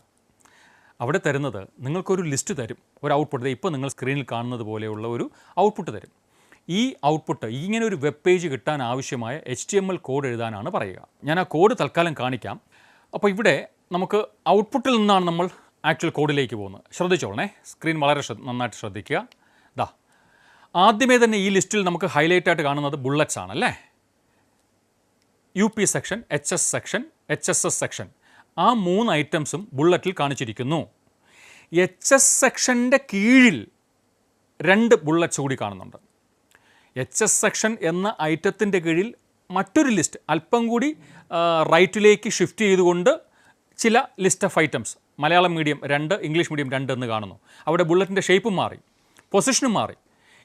അവിടെ തരുന്നത് നിങ്ങൾക്കൊരു ലിസ്റ്റ് തരും, ഒരു ഔട്ട്പുട്ട്. ഇപ്പോൾ നിങ്ങൾ സ്ക്രീനിൽ കാണുന്നത് പോലെയുള്ള ഒരു ഔട്ട്പുട്ട് തരും. ഈ ഔട്ട്പുട്ട് ഇങ്ങനെ ഒരു വെബ് പേജ് കിട്ടാൻ ആവശ്യമായ HTML കോഡ് എഴുതാനാണ് പറയുക. ഞാൻ ആ കോഡ് തൽക്കാലം കാണിക്കാം. അപ്പോൾ ഇവിടെ നമുക്ക് ഔട്ട്പുട്ടിൽ നിന്നാണ് നമ്മൾ ആക്ച്വൽ കോഡിലേക്ക് പോകുന്നത്. ശ്രദ്ധിച്ചോളണേ, സ്ക്രീൻ വളരെ നന്നായിട്ട് ശ്രദ്ധിക്കുക. ദാ ആദ്യമേ തന്നെ ഈ ലിസ്റ്റിൽ നമുക്ക് ഹൈലൈറ്റ് ആയിട്ട് കാണുന്നത് ബുള്ളറ്റ്സ് ആണല്ലേ. UP section, HS section, HSS section, ആ 3 ഐറ്റംസും ബുള്ളറ്റിൽ കാണിച്ചിരിക്കുന്നു. HS സെക്ഷൻ്റെ കീഴിൽ 2 ബുള്ളറ്റ്സ് കൂടി കാണുന്നുണ്ട്. HS സെക്ഷൻ എന്ന ഐറ്റത്തിൻ്റെ കീഴിൽ മറ്റൊരു ലിസ്റ്റ് അല്പം കൂടി റൈറ്റിലേക്ക് ഷിഫ്റ്റ് ചെയ്തുകൊണ്ട് ചില list of items, Malayalam medium 2, English medium 2 എന്ന് കാണുന്നു. അവിടെ ബുള്ളറ്റിൻ്റെ ഷേപ്പും മാറി, പൊസിഷനും മാറി.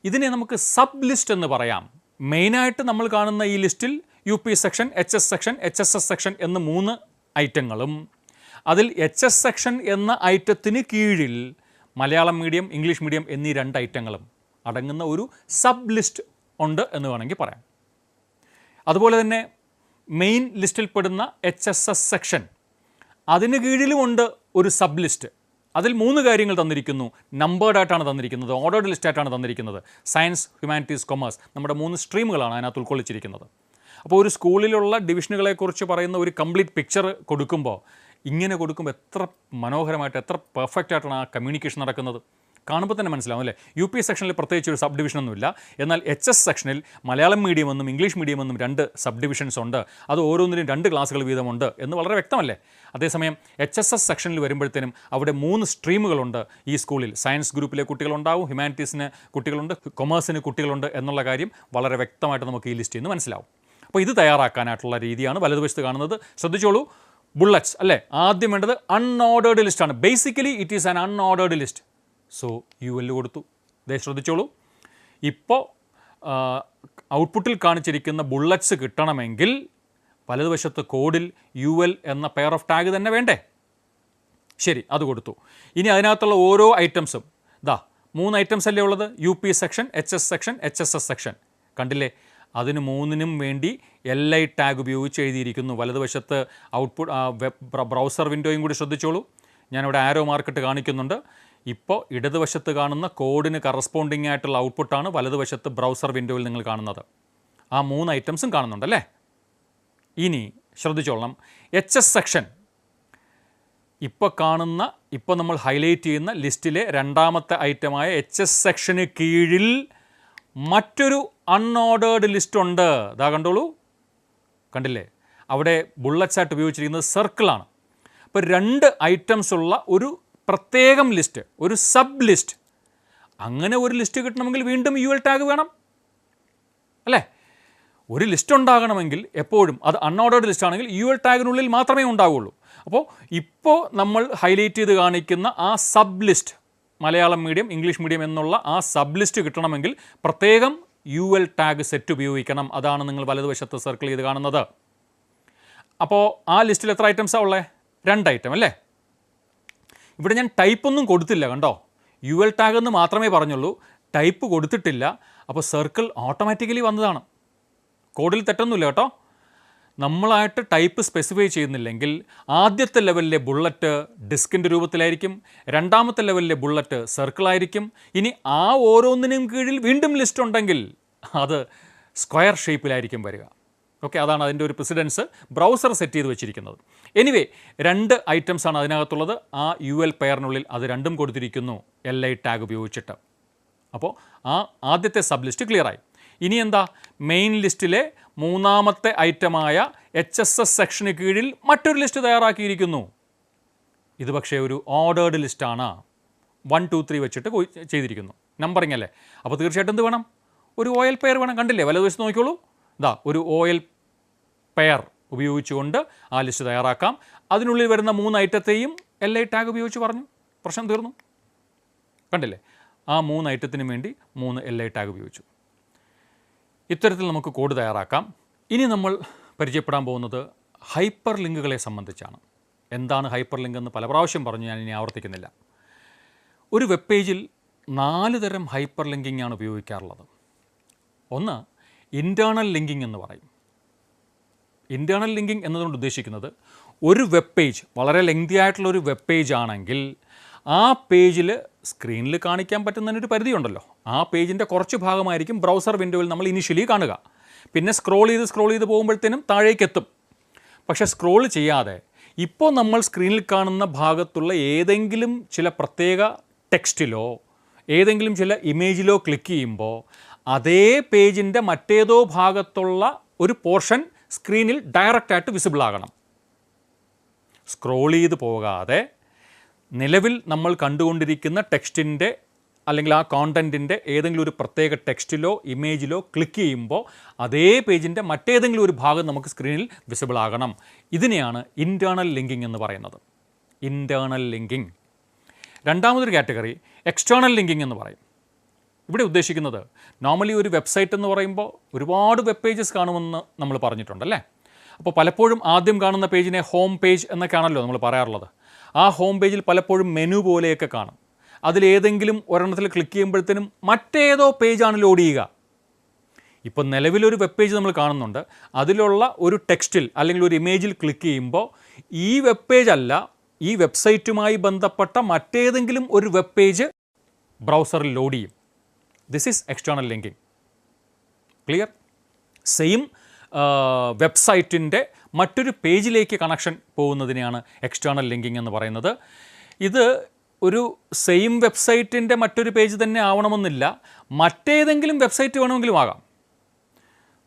ഇതിനെ നമുക്ക് സബ് ലിസ്റ്റ് എന്ന് പറയാം. മെയിനായിട്ട് നമ്മൾ കാണുന്ന ഈ ലിസ്റ്റിൽ UP section, HS section, HSS section എന്ന് 3 ഐറ്റങ്ങളും അതിൽ HS സെക്ഷൻ എന്ന ഐറ്റത്തിന് കീഴിൽ മലയാളം മീഡിയം, ഇംഗ്ലീഷ് മീഡിയം എന്നീ 2 ഐറ്റങ്ങളും അടങ്ങുന്ന ഒരു സബ് ലിസ്റ്റ് ഉണ്ട് എന്ന് വേണമെങ്കിൽ പറയാം. അതുപോലെ തന്നെ മെയിൻ ലിസ്റ്റിൽപ്പെടുന്ന HSS സെക്ഷൻ, അതിന് കീഴിലുമുണ്ട് ഒരു സബ് ലിസ്റ്റ്. അതിൽ 3 കാര്യങ്ങൾ തന്നിരിക്കുന്നു. നമ്പേർഡായിട്ടാണ് തന്നിരിക്കുന്നത്, ഓർഡേർഡ് ലിസ്റ്റായിട്ടാണ് തന്നിരിക്കുന്നത്. സയൻസ്, ഹ്യൂമാനിറ്റീസ്, കൊമേഴ്സ്, നമ്മുടെ 3 സ്ട്രീമുകളാണ് അതിനകത്ത് ഉൾക്കൊള്ളിച്ചിരിക്കുന്നത്. അപ്പോൾ ഒരു സ്കൂളിലുള്ള ഡിവിഷനുകളെക്കുറിച്ച് പറയുന്ന ഒരു കംപ്ലീറ്റ് പിക്ചർ കൊടുക്കുമ്പോൾ, ഇങ്ങനെ കൊടുക്കുമ്പോൾ എത്ര മനോഹരമായിട്ട്, എത്ര പെർഫെക്റ്റ് ആയിട്ടാണ് ആ കമ്മ്യൂണിക്കേഷൻ നടക്കുന്നത്. കാണുമ്പോൾ തന്നെ മനസ്സിലാവും അല്ലേ. UP സെക്ഷനിൽ പ്രത്യേകിച്ച് ഒരു സബ് ഡിവിഷനൊന്നുമില്ല. എന്നാൽ HS സെക്ഷനിൽ മലയാളം മീഡിയം എന്നും ഇംഗ്ലീഷ് മീഡിയം എന്നും 2 സബ് ഡിവിഷൻസ് ഉണ്ട്. അത് ഓരോന്നിനും 2 ക്ലാസ്സുകൾ വീതമുണ്ട് എന്ന് വളരെ വ്യക്തമല്ലേ. അതേസമയം HSS സെക്ഷനിൽ വരുമ്പോഴത്തേനും അവിടെ 3 സ്ട്രീമുകളുണ്ട് ഈ സ്കൂളിൽ. സയൻസ് ഗ്രൂപ്പിലെ കുട്ടികളുണ്ടാവും, ഹ്യൂമാനിറ്റീസിന് കുട്ടികളുണ്ട്, കൊമേഴ്സിന് കുട്ടികളുണ്ട് എന്നുള്ള കാര്യം വളരെ വ്യക്തമായിട്ട് നമുക്ക് ഈ ലിസ്റ്റിൽ നിന്ന് മനസ്സിലാവും. അപ്പോൾ ഇത് തയ്യാറാക്കാനായിട്ടുള്ള രീതിയാണ് വലതുവശത്ത് കാണുന്നത്. ശ്രദ്ധിച്ചോളൂ, ബുള്ളറ്റ്സ് അല്ലേ. ആദ്യം വേണ്ടത് അൺഓർഡേർഡ് ലിസ്റ്റാണ്. Basically it is an unordered list. So UL കൊടുത്തു. ദേ ശ്രദ്ധിച്ചോളൂ, ഇപ്പോൾ ഔട്ട്പുട്ടിൽ കാണിച്ചിരിക്കുന്ന ബുള്ളറ്റ്സ് കിട്ടണമെങ്കിൽ വലതുവശത്ത് കോഡിൽ UL എന്ന പെയർ ഓഫ് ടാഗ് തന്നെ വേണ്ടേ? ശരി, അത് കൊടുത്ു. ഇനി അതിനകത്തുള്ള ഓരോ ഐറ്റംസും 3 ഐറ്റംസ് അല്ലേ ഉള്ളത്. UP section, HS section, HSS section. കണ്ടില്ലേ, അതിന് 3നും വേണ്ടി LI ടാഗ് ഉപയോഗിച്ച് എഴുതിയിരിക്കുന്നു. വലതുവശത്ത് ഔട്ട്പുട്ട് ബ്രൗസർ വിൻഡോയും കൂടി ശ്രദ്ധിച്ചോളൂ. ഞാനിവിടെ ആരോ മാർക്കിട്ട് കാണിക്കുന്നുണ്ട്. ഇപ്പോൾ ഇടതുവശത്ത് കാണുന്ന കോഡിന് കറസ്പോണ്ടിങ് ആയിട്ടുള്ള ഔട്ട്പുട്ടാണ് വലതുവശത്ത് ബ്രൗസർ വിൻഡോയിൽ നിങ്ങൾ കാണുന്നത്. ആ 3 ഐറ്റംസും കാണുന്നുണ്ടല്ലേ. ഇനി ശ്രദ്ധിച്ചോളണം, HS സെക്ഷൻ ഇപ്പോൾ നമ്മൾ ഹൈലൈറ്റ് ചെയ്യുന്ന ലിസ്റ്റിലെ 2ാമത്തെ ഐറ്റമായ HS സെക്ഷന് കീഴിൽ മറ്റൊരു അൺഓർഡേർഡ് ലിസ്റ്റ് ഉണ്ട്. ഇതാ കണ്ടോളൂ, കണ്ടില്ലേ, അവിടെ ബുള്ളറ്റ്സ് ആയിട്ട് ഉപയോഗിച്ചിരിക്കുന്നത് സർക്കിളാണ്. അപ്പോൾ 2 ഐറ്റംസ് ഉള്ള ഒരു പ്രത്യേകം ലിസ്റ്റ്, ഒരു സബ് ലിസ്റ്റ്. അങ്ങനെ ഒരു ലിസ്റ്റ് കിട്ടണമെങ്കിൽ വീണ്ടും UL ടാഗ് വേണം അല്ലേ. ഒരു ലിസ്റ്റ് ഉണ്ടാകണമെങ്കിൽ എപ്പോഴും അത് അൺഓർഡേർഡ് ലിസ്റ്റ് ആണെങ്കിൽ UL ടാഗിനുള്ളിൽ മാത്രമേ ഉണ്ടാവുകയുള്ളൂ. അപ്പോൾ ഇപ്പോൾ നമ്മൾ ഹൈലൈറ്റ് ചെയ്ത് കാണിക്കുന്ന ആ sub list, Malayalam medium, English medium എന്നുള്ള ആ സബ് ലിസ്റ്റ് കിട്ടണമെങ്കിൽ പ്രത്യേകം UL ടാഗ് സെറ്റ് ഉപയോഗിക്കണം. അതാണ് നിങ്ങൾ വലതുവശത്ത് സർക്കിൾ ചെയ്ത് കാണുന്നത്. അപ്പോൾ ആ ലിസ്റ്റിൽ എത്ര ഐറ്റംസാണ് ഉള്ളത്? 2 ഐറ്റം അല്ലേ. ഇവിടെ ഞാൻ ടൈപ്പൊന്നും കൊടുത്തില്ല, കണ്ടോ. UL ടാഗ് എന്ന് മാത്രമേ പറഞ്ഞുള്ളൂ, ടൈപ്പ് കൊടുത്തിട്ടില്ല. അപ്പോൾ സർക്കിൾ ഓട്ടോമാറ്റിക്കലി വന്നതാണ്. കോഡിൽ തെറ്റൊന്നുമില്ല കേട്ടോ. നമ്മളായിട്ട് ടൈപ്പ് സ്പെസിഫൈ ചെയ്യുന്നില്ലെങ്കിൽ ആദ്യത്തെ ലെവലിലെ ബുള്ളറ്റ് ഡിസ്കിൻ്റെ രൂപത്തിലായിരിക്കും, 2ാമത്തെ ലെവലിലെ ബുള്ളറ്റ് സർക്കിളായിരിക്കും. ഇനി ആ ഓരോന്നിനും കീഴിൽ വീണ്ടും ലിസ്റ്റ് ഉണ്ടെങ്കിൽ അത് സ്ക്വയർ ഷേപ്പിലായിരിക്കും വരിക. ഓക്കെ, അതാണ് അതിൻ്റെ ഒരു പ്രസിഡൻസ് ബ്രൗസർ സെറ്റ് ചെയ്ത് വെച്ചിരിക്കുന്നത്. എനിവേ 2 ഐറ്റംസാണ് അതിനകത്തുള്ളത്. ആ UL പെയറിനുള്ളിൽ അത് 2ഉം കൊടുത്തിരിക്കുന്നു LI ടാഗ് ഉപയോഗിച്ചിട്ട്. അപ്പോൾ ആ ആദ്യത്തെ സബ് ലിസ്റ്റ് ക്ലിയറായി. ഇനി എന്താ, മെയിൻ ലിസ്റ്റിലെ 3ാമത്തെ ഐറ്റമായ HSS സെക്ഷന് കീഴിൽ മറ്റൊരു ലിസ്റ്റ് തയ്യാറാക്കിയിരിക്കുന്നു. ഇത് പക്ഷേ ഒരു ഓർഡേർഡ് ലിസ്റ്റാണ്. 1, 2, 3 വെച്ചിട്ട് ചെയ്തിരിക്കുന്നു. നമ്പറിങ് അല്ലേ. അപ്പോൾ തീർച്ചയായിട്ടും എന്ത് വേണം? ഒരു OL പെയർ വേണം. കണ്ടില്ലേ, വലതുവശത്ത് നോക്കിക്കോളൂ. ഒരു OL പെയർ ഉപയോഗിച്ചുകൊണ്ട് ആ ലിസ്റ്റ് തയ്യാറാക്കാം. അതിനുള്ളിൽ വരുന്ന 3 ഐറ്റത്തെയും LI ടാഗ് ഉപയോഗിച്ച് പറഞ്ഞു, പ്രശ്നം തീർന്നു. കണ്ടില്ലേ, ആ 3 ഐറ്റത്തിനും വേണ്ടി 3 LI ടാഗ് ഉപയോഗിച്ചു. ഇത്തരത്തിൽ നമുക്ക് കോഡ് തയ്യാറാക്കാം. ഇനി നമ്മൾ പരിചയപ്പെടാൻ പോകുന്നത് ഹൈപ്പർ ലിങ്കുകളെ സംബന്ധിച്ചാണ്. എന്താണ് ഹൈപ്പർ ലിങ്ക് എന്ന് പല പ്രാവശ്യം പറഞ്ഞു, ഞാൻ ഇനി ആവർത്തിക്കുന്നില്ല. ഒരു വെബ് പേജിൽ 4 തരം ഹൈപ്പർ ലിങ്കിങ് ആണ് ഉപയോഗിക്കാറുള്ളത്. ഒന്ന് ഇൻറ്റേർണൽ ലിങ്കിങ് എന്ന് പറയും. ഇൻറ്റേർണൽ ലിങ്കിങ് എന്നതുകൊണ്ട് ഉദ്ദേശിക്കുന്നത് ഒരു വെബ് പേജ്, വളരെ ലെങ്തി ആയിട്ടുള്ള ഒരു വെബ് പേജ് ആണെങ്കിൽ ആ പേജിൽ സ്ക്രീനിൽ കാണിക്കാൻ പറ്റുന്നതിനൊരു പരിധിയുണ്ടല്ലോ. ആ പേജിൻ്റെ കുറച്ച് ഭാഗമായിരിക്കും ബ്രൗസർ വിൻഡോയിൽ നമ്മൾ ഇനിഷ്യലി കാണുക. പിന്നെ സ്ക്രോൾ ചെയ്ത് പോകുമ്പോഴത്തേനും താഴേക്കെത്തും. പക്ഷേ സ്ക്രോൾ ചെയ്യാതെ ഇപ്പോൾ നമ്മൾ സ്ക്രീനിൽ കാണുന്ന ഭാഗത്തുള്ള ഏതെങ്കിലും ചില പ്രത്യേക ടെക്സ്റ്റിലോ ഏതെങ്കിലും ചില ഇമേജിലോ ക്ലിക്ക് ചെയ്യുമ്പോൾ അതേ പേജിൻ്റെ മറ്റേതോ ഭാഗത്തുള്ള ഒരു പോർഷൻ സ്ക്രീനിൽ ഡയറക്റ്റായിട്ട് വിസിബിൾ ആകണം. സ്ക്രോൾ ചെയ്ത് പോകാതെ നിലവിൽ നമ്മൾ കണ്ടുകൊണ്ടിരിക്കുന്ന ടെക്സ്റ്റിൻ്റെ അല്ലെങ്കിൽ ആ കോണ്ടൻറ്റിൻ്റെ ഏതെങ്കിലും ഒരു പ്രത്യേക ടെക്സ്റ്റിലോ ഇമേജിലോ ക്ലിക്ക് ചെയ്യുമ്പോൾ അതേ പേജിൻ്റെ മറ്റേതെങ്കിലും ഒരു ഭാഗം നമുക്ക് സ്ക്രീനിൽ വിസിബിൾ ആകണം. ഇതിനെയാണ് ഇൻറ്റേർണൽ ലിങ്കിങ് എന്ന് പറയുന്നത്. Internal linking. രണ്ടാമതൊരു കാറ്റഗറി എക്സ്റ്റേർണൽ ലിങ്കിങ് എന്ന് പറയും. ഇവിടെ ഉദ്ദേശിക്കുന്നത് നോർമലി ഒരു വെബ്സൈറ്റ് എന്ന് പറയുമ്പോൾ ഒരുപാട് വെബ് പേജസ് കാണുമെന്ന് നമ്മൾ പറഞ്ഞിട്ടുണ്ടല്ലേ. അപ്പോൾ പലപ്പോഴും ആദ്യം കാണുന്ന പേജിനെ ഹോം പേജ് എന്നൊക്കെയാണല്ലോ നമ്മൾ പറയാറുള്ളത്. ആ ഹോം പേജിൽ പലപ്പോഴും മെനു പോലെയൊക്കെ കാണും. അതിലേതെങ്കിലും ഒരെണ്ണത്തിൽ ക്ലിക്ക് ചെയ്യുമ്പോഴത്തേനും മറ്റേതോ പേജാണ് ലോഡ് ചെയ്യുക. ഇപ്പോൾ നിലവിലൊരു വെബ് പേജ് നമ്മൾ കാണുന്നുണ്ട്. അതിലുള്ള ഒരു ടെക്സ്റ്റിൽ അല്ലെങ്കിൽ ഒരു ഇമേജിൽ ക്ലിക്ക് ചെയ്യുമ്പോൾ ഈ വെബ് പേജ് അല്ല, ഈ വെബ്സൈറ്റുമായി ബന്ധപ്പെട്ട മറ്റേതെങ്കിലും ഒരു വെബ് പേജ് ബ്രൗസറിൽ ലോഡ് ചെയ്യും. This is external linking. Clear? Same വെബ്സൈറ്റിൻ്റെ മറ്റൊരു പേജിലേക്ക് കണക്ഷൻ പോകുന്നതിനെയാണ് എക്സ്റ്റേണൽ ലിങ്കിങ് എന്ന് പറയുന്നത്. ഇത് ഒരു സെയിം വെബ്സൈറ്റിൻ്റെ മറ്റൊരു പേജ് തന്നെ ആവണമെന്നില്ല, മറ്റേതെങ്കിലും വെബ്സൈറ്റ് വേണമെങ്കിലും ആകാം.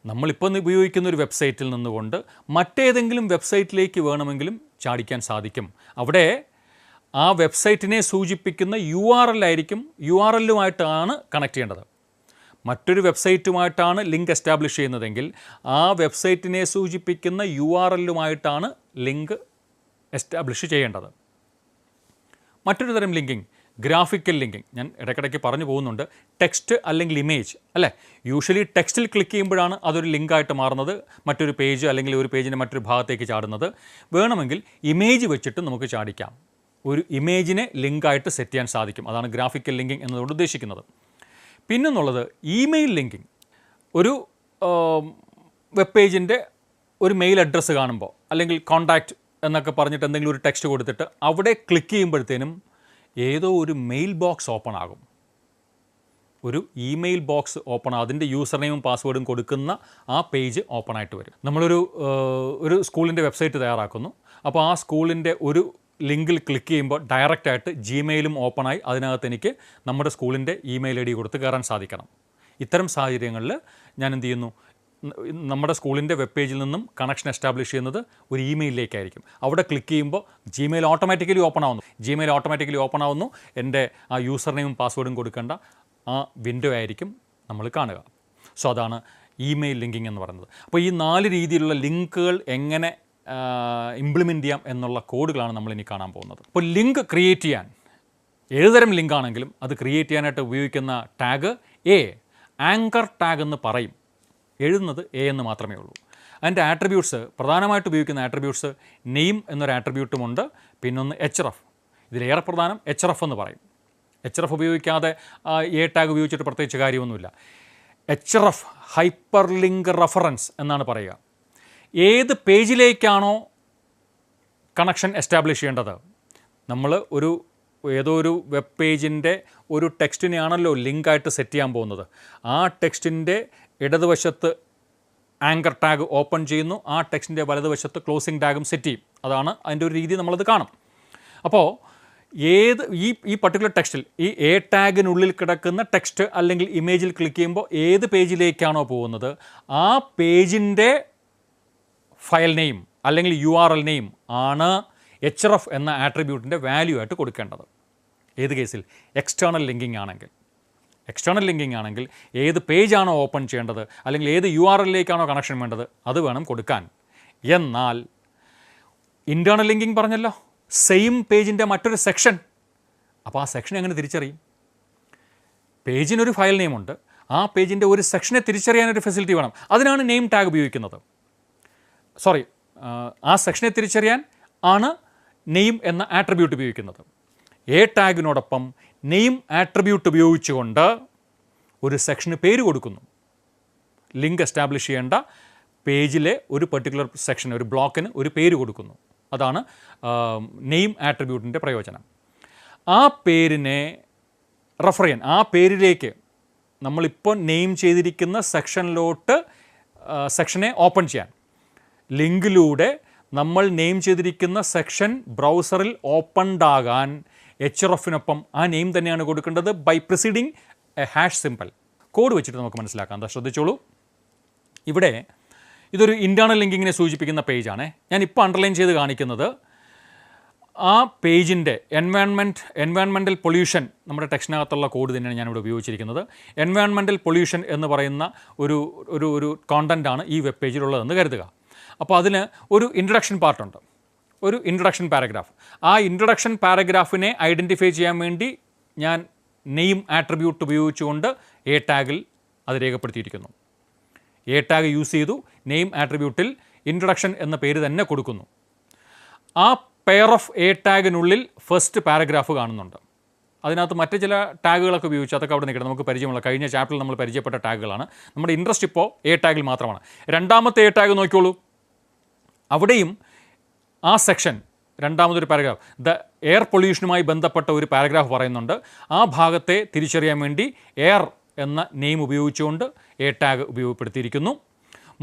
നമ്മളിപ്പോൾ ഉപയോഗിക്കുന്ന ഒരു വെബ്സൈറ്റിൽ നിന്നുകൊണ്ട് മറ്റേതെങ്കിലും വെബ്സൈറ്റിലേക്ക് വേണമെങ്കിലും ചാടിക്കാൻ സാധിക്കും. അവിടെ ആ വെബ്സൈറ്റിനെ സൂചിപ്പിക്കുന്ന URL ആയിരിക്കും, URLുമായിട്ടാണ് കണക്ട് ചെയ്യേണ്ടത്. മറ്റൊരു വെബ്സൈറ്റുമായിട്ടാണ് ലിങ്ക് എസ്റ്റാബ്ലിഷ് ചെയ്യുന്നതെങ്കിൽ ആ വെബ്സൈറ്റിനെ സൂചിപ്പിക്കുന്ന URLുമായിട്ടാണ് ലിങ്ക് എസ്റ്റാബ്ലിഷ് ചെയ്യേണ്ടത്. മറ്റൊരു തരം ലിങ്കിങ് ഗ്രാഫിക്കൽ ലിങ്കിങ്. ഞാൻ ഇടയ്ക്കിടയ്ക്ക് പറഞ്ഞു പോകുന്നുണ്ട്. ടെക്സ്റ്റ് അല്ലെങ്കിൽ ഇമേജ് അല്ലേ, യൂഷ്വലി ടെക്സ്റ്റിൽ ക്ലിക്ക് ചെയ്യുമ്പോഴാണ് അതൊരു ലിങ്കായിട്ട് മാറുന്നത്, മറ്റൊരു പേജ് അല്ലെങ്കിൽ ഒരു പേജിൻ്റെ മറ്റൊരു ഭാഗത്തേക്ക് ചാടുന്നത്. വേണമെങ്കിൽ ഇമേജ് വെച്ചിട്ട് നമുക്ക് ചാടിക്കാം. ഒരു ഇമേജിനെ ലിങ്കായിട്ട് സെറ്റ് ചെയ്യാൻ സാധിക്കും. അതാണ് ഗ്രാഫിക്കൽ ലിങ്കിങ് എന്നതുകൊണ്ട് ഉദ്ദേശിക്കുന്നത്. പിന്നെന്നുള്ളത് ഇമെയിൽ ലിങ്കിങ്. ഒരു വെബ് പേജിൻ്റെ ഒരു മെയിൽ അഡ്രസ്സ് കാണുമ്പോൾ അല്ലെങ്കിൽ കോൺടാക്റ്റ് എന്നൊക്കെ പറഞ്ഞിട്ട് എന്തെങ്കിലും ഒരു ടെക്സ്റ്റ് കൊടുത്തിട്ട് അവിടെ ക്ലിക്ക് ചെയ്യുമ്പോഴത്തേനും ഏതോ ഒരു മെയിൽ ബോക്സ് ഓപ്പൺ ആകും. ഒരു ഇമെയിൽ ബോക്സ് ഓപ്പൺ ആകും. അതിൻ്റെ യൂസർ നെയിമും പാസ്വേഡും കൊടുക്കുന്ന ആ പേജ് ഓപ്പൺ ആയിട്ട് വരും. നമ്മളൊരു സ്കൂളിൻ്റെ വെബ്സൈറ്റ് തയ്യാറാക്കുന്നു. അപ്പോൾ ആ സ്കൂളിൻ്റെ ഒരു ലിങ്കിൽ ക്ലിക്ക് ചെയ്യുമ്പോൾ ഡയറക്റ്റായിട്ട് ജിമെയിലും ഓപ്പണായി അതിനകത്ത് എനിക്ക് നമ്മുടെ സ്കൂളിൻ്റെ ഇമെയിൽ ID കൊടുത്ത് കയറാൻ സാധിക്കണം. ഇത്തരം സാഹചര്യങ്ങളിൽ ഞാൻ എന്ത് ചെയ്യുന്നു, നമ്മുടെ സ്കൂളിൻ്റെ വെബ് പേജിൽ നിന്നും കണക്ഷൻ എസ്റ്റാബ്ലിഷ് ചെയ്യുന്നത് ഒരു ഇമെയിലിലേക്കായിരിക്കും. അവിടെ ക്ലിക്ക് ചെയ്യുമ്പോൾ ജിമെയിൽ ഓട്ടോമാറ്റിക്കലി ഓപ്പൺ ആവുന്നു. എൻ്റെ ആ യൂസർ നെയിമും പാസ്വേഡും കൊടുക്കേണ്ട ആ വിൻഡോ ആയിരിക്കും നമ്മൾ കാണുക. സോ അതാണ് ഇമെയിൽ ലിങ്കിങ് എന്ന് പറയുന്നത്. അപ്പോൾ ഈ 4 രീതിയിലുള്ള ലിങ്കുകൾ എങ്ങനെ ഇംപ്ലിമെൻറ്റ് ചെയ്യാം എന്നുള്ള കോഡുകളാണ് നമ്മളിനി കാണാൻ പോകുന്നത്. അപ്പോൾ ലിങ്ക് ക്രിയേറ്റ് ചെയ്യാൻ ഏതുതരം ലിങ്ക് ആണെങ്കിലും അത് ക്രിയേറ്റ് ചെയ്യാനായിട്ട് ഉപയോഗിക്കുന്ന ടാഗ് ആങ്കർ ടാഗ് എന്ന് പറയും. എഴുതുന്നത് എന്ന് മാത്രമേ ഉള്ളൂ. അതിൻ്റെ ആട്രിബ്യൂട്ട്സ്, പ്രധാനമായിട്ട് ഉപയോഗിക്കുന്ന ആട്രിബ്യൂട്ട്സ് നെയിം എന്നൊരു ആട്രിബ്യൂട്ടുമുണ്ട്, പിന്നൊന്ന് href. ഇതിലേറെ പ്രധാനം href എന്ന് പറയും. href ഉപയോഗിക്കാതെ ടാഗ് ഉപയോഗിച്ചിട്ട് പ്രത്യേകിച്ച് കാര്യമൊന്നുമില്ല. href ഹൈപ്പർ ലിങ്ക് റെഫറൻസ് എന്നാണ് പറയുക. ഏത് പേജിലേക്കാണോ കണക്ഷൻ എസ്റ്റാബ്ലിഷ് ചെയ്യേണ്ടത്, നമ്മൾ ഏതോ ഒരു വെബ് പേജിൻ്റെ ഒരു ടെക്സ്റ്റിനെയാണല്ലോ ലിങ്കായിട്ട് സെറ്റ് ചെയ്യാൻ പോകുന്നത്. ആ ടെക്സ്റ്റിൻ്റെ ഇടതുവശത്ത് ആങ്കർ ടാഗ് ഓപ്പൺ ചെയ്യുന്നു, ആ ടെക്സ്റ്റിൻ്റെ വലതുവശത്ത് ക്ലോസിംഗ് ടാഗും സെറ്റ് ചെയ്യും. അതാണ് അതിൻ്റെ ഒരു രീതി, നമ്മളത് കാണും. അപ്പോൾ ഈ പർട്ടിക്കുലർ ടെക്സ്റ്റിൽ ഈ ടാഗിനുള്ളിൽ കിടക്കുന്ന ടെക്സ്റ്റ് അല്ലെങ്കിൽ ഇമേജിൽ ക്ലിക്ക് ചെയ്യുമ്പോൾ ഏത് പേജിലേക്കാണോ പോകുന്നത് ആ പേജിൻ്റെ ഫയൽ നെയിം അല്ലെങ്കിൽ URL നെയിം ആണ് href എന്ന ആട്രിബ്യൂട്ടിൻ്റെ വാല്യൂ ആയിട്ട് കൊടുക്കേണ്ടത്. ഏത് കേസിൽ? എക്സ്റ്റേണൽ ലിങ്കിങ് ആണെങ്കിൽ ഏത് പേജാണോ ഓപ്പൺ ചെയ്യേണ്ടത് അല്ലെങ്കിൽ ഏത് URLിലേക്കാണോ കണക്ഷൻ വേണ്ടത് അത് വേണം കൊടുക്കാൻ. എന്നാൽ ഇൻറ്റേർണൽ ലിങ്കിങ് പറഞ്ഞല്ലോ, സെയിം പേജിൻ്റെ മറ്റൊരു സെക്ഷൻ. അപ്പോൾ ആ സെക്ഷൻ എങ്ങനെ തിരിച്ചറിയും? പേജിനൊരു ഫയൽ നെയിമുണ്ട്, ആ പേജിൻ്റെ ഒരു സെക്ഷനെ തിരിച്ചറിയാനൊരു ഫെസിലിറ്റി വേണം. അതിനാണ് നെയിം ടാഗ് ഉപയോഗിക്കുന്നത്. ആ സെക്ഷനെ തിരിച്ചറിയാൻ ആണ് നെയിം എന്ന ആട്രിബ്യൂട്ട് ഉപയോഗിക്കുന്നത്. ടാഗിനോടൊപ്പം നെയിം ആട്രിബ്യൂട്ട് ഉപയോഗിച്ചുകൊണ്ട് ഒരു സെക്ഷന് പേര് കൊടുക്കുന്നു. ലിങ്ക് എസ്റ്റാബ്ലിഷ് ചെയ്യേണ്ട പേജിലെ ഒരു പെർട്ടിക്കുലർ സെക്ഷന്, ഒരു ബ്ലോക്കിന് ഒരു പേര് കൊടുക്കുന്നു. അതാണ് നെയിം ആട്രിബ്യൂട്ടിൻ്റെ പ്രയോജനം. ആ പേരിനെ റെഫർ ചെയ്യാൻ, ആ പേരിലേക്ക് നമ്മളിപ്പോൾ നെയിം ചെയ്തിരിക്കുന്ന സെക്ഷനെ ഓപ്പൺ ചെയ്യാൻ, ലിങ്കിലൂടെ നമ്മൾ നെയിം ചെയ്തിരിക്കുന്ന സെക്ഷൻ ബ്രൗസറിൽ ഓപ്പൺഡ് ആകാൻ hrefനൊപ്പം ആ നെയിം തന്നെയാണ് കൊടുക്കേണ്ടത് by preceding a hash simple. Code വെച്ചിട്ട് നമുക്ക് മനസ്സിലാക്കാം. എന്താ ശ്രദ്ധിച്ചോളൂ. ഇവിടെ ഇതൊരു ഇൻറ്റേർണൽ ലിങ്കിങ്ങിനെ സൂചിപ്പിക്കുന്ന പേജാണ്. ഞാനിപ്പോൾ അണ്ടർലൈൻ ചെയ്ത് കാണിക്കുന്നത് ആ പേജിൻ്റെ എൻവയോൺമെൻറ്റൽ പൊല്യൂഷൻ, നമ്മുടെ ടെക്സ്റ്റിനകത്തുള്ള കോഡ് തന്നെയാണ് ഞാനിവിടെ ഉപയോഗിച്ചിരിക്കുന്നത്. എൻവയോൺമെൻറ്റൽ പൊല്യൂഷൻ എന്ന് പറയുന്ന ഒരു കോണ്ടൻ്റാണ് ഈ വെബ് പേജിലുള്ളതെന്ന് കരുതുക. അപ്പോൾ അതിന് ഒരു ഇൻട്രൊഡക്ഷൻ പാർട്ടുണ്ട്, ഒരു ഇൻട്രൊഡക്ഷൻ പാരഗ്രാഫ്. ആ ഇൻട്രൊഡക്ഷൻ പാരഗ്രാഫിനെ ഐഡൻറ്റിഫൈ ചെയ്യാൻ വേണ്ടി ഞാൻ നെയിം ആട്രിബ്യൂട്ട് ഉപയോഗിച്ചുകൊണ്ട് ടാഗിൽ അത് രേഖപ്പെടുത്തിയിരിക്കുന്നു. ടാഗ് യൂസ് ചെയ്തു, നെയിം ആട്രിബ്യൂട്ടിൽ ഇൻട്രൊഡക്ഷൻ എന്ന പേര് തന്നെ കൊടുക്കുന്നു. ആ പെയർ ഓഫ് എ ടാഗിനുള്ളിൽ ഫസ്റ്റ് പാരഗ്രാഫ് കാണുന്നുണ്ട്. അതിനകത്ത് മറ്റ് ചില ടാഗുകളൊക്കെ ഉപയോഗിച്ച് അതൊക്കെ അവിടെ നിൽക്കണം, നമുക്ക് പരിചയമുള്ള കഴിഞ്ഞ ചാപ്റ്ററിൽ നമ്മൾ പരിചയപ്പെട്ട ടാഗുകളാണ്. നമ്മുടെ ഇൻട്രസ്റ്റ് ഇപ്പോൾ എ ടാഗിൽ മാത്രമാണ്. രണ്ടാമത്തെ എ ടാഗ് നോക്കിക്കോളൂ. അവിടെയും ആ സെക്ഷൻ രണ്ടാമതൊരു പാരഗ്രാഫ് ദ എയർ പൊല്യൂഷനുമായി ബന്ധപ്പെട്ട ഒരു പാരഗ്രാഫ് പറയുന്നുണ്ട്. ആ ഭാഗത്തെ തിരിച്ചറിയാൻ വേണ്ടി എയർ എന്ന നെയിം ഉപയോഗിച്ചുകൊണ്ട് എ ടാഗ് ഉപയോഗപ്പെടുത്തിയിരിക്കുന്നു.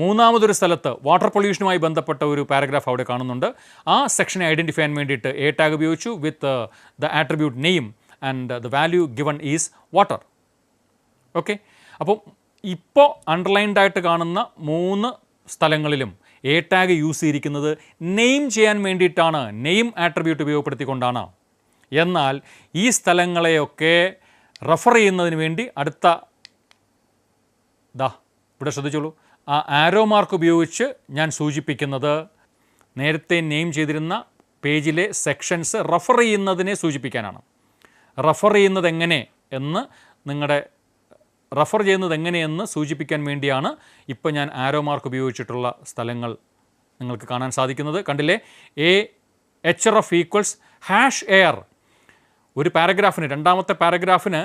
മൂന്നാമതൊരു സ്ഥലത്ത് വാട്ടർ പൊല്യൂഷനുമായി ബന്ധപ്പെട്ട ഒരു പാരഗ്രാഫ് അവിടെ കാണുന്നുണ്ട്. ആ സെക്ഷനെ ഐഡൻറ്റിഫൈ ചെയ്യാൻ വേണ്ടിയിട്ട് എ ടാഗ് ഉപയോഗിച്ചു with the attribute name and the value given is water. Okay, അപ്പം ഇപ്പോൾ അണ്ടർലൈൻഡ് ആയിട്ട് കാണുന്ന 3 സ്ഥലങ്ങളിലും എ ടാഗ് യൂസ് ചെയ്തിരിക്കുന്നത് നെയിം ചെയ്യാൻ വേണ്ടിയിട്ടാണ്, നെയിം ആട്രിബ്യൂട്ട് ഉപയോഗപ്പെടുത്തിക്കൊണ്ടാണ്. എന്നാൽ ഈ സ്ഥലങ്ങളെയൊക്കെ റെഫർ ചെയ്യുന്നതിന് വേണ്ടി അടുത്ത ഇവിടെ ശ്രദ്ധിച്ചോളൂ, ആ ആരോ മാർക്ക് ഉപയോഗിച്ച് ഞാൻ സൂചിപ്പിക്കുന്നത് നേരത്തെ നെയിം ചെയ്തിരുന്ന പേജിലെ സെക്ഷൻസ് റെഫർ ചെയ്യുന്നതിനെ സൂചിപ്പിക്കാനാണ്. റെഫർ ചെയ്യുന്നത് എങ്ങനെയെന്ന് സൂചിപ്പിക്കാൻ വേണ്ടിയാണ് ഇപ്പോൾ ഞാൻ ആരോ മാർക്ക് ഉപയോഗിച്ചിട്ടുള്ള സ്ഥലങ്ങൾ നിങ്ങൾക്ക് കാണാൻ സാധിക്കുന്നത്. കണ്ടില്ലേ, href ഈക്വൽസ് #air. ഒരു പാരഗ്രാഫിന്, രണ്ടാമത്തെ പാരഗ്രാഫിന്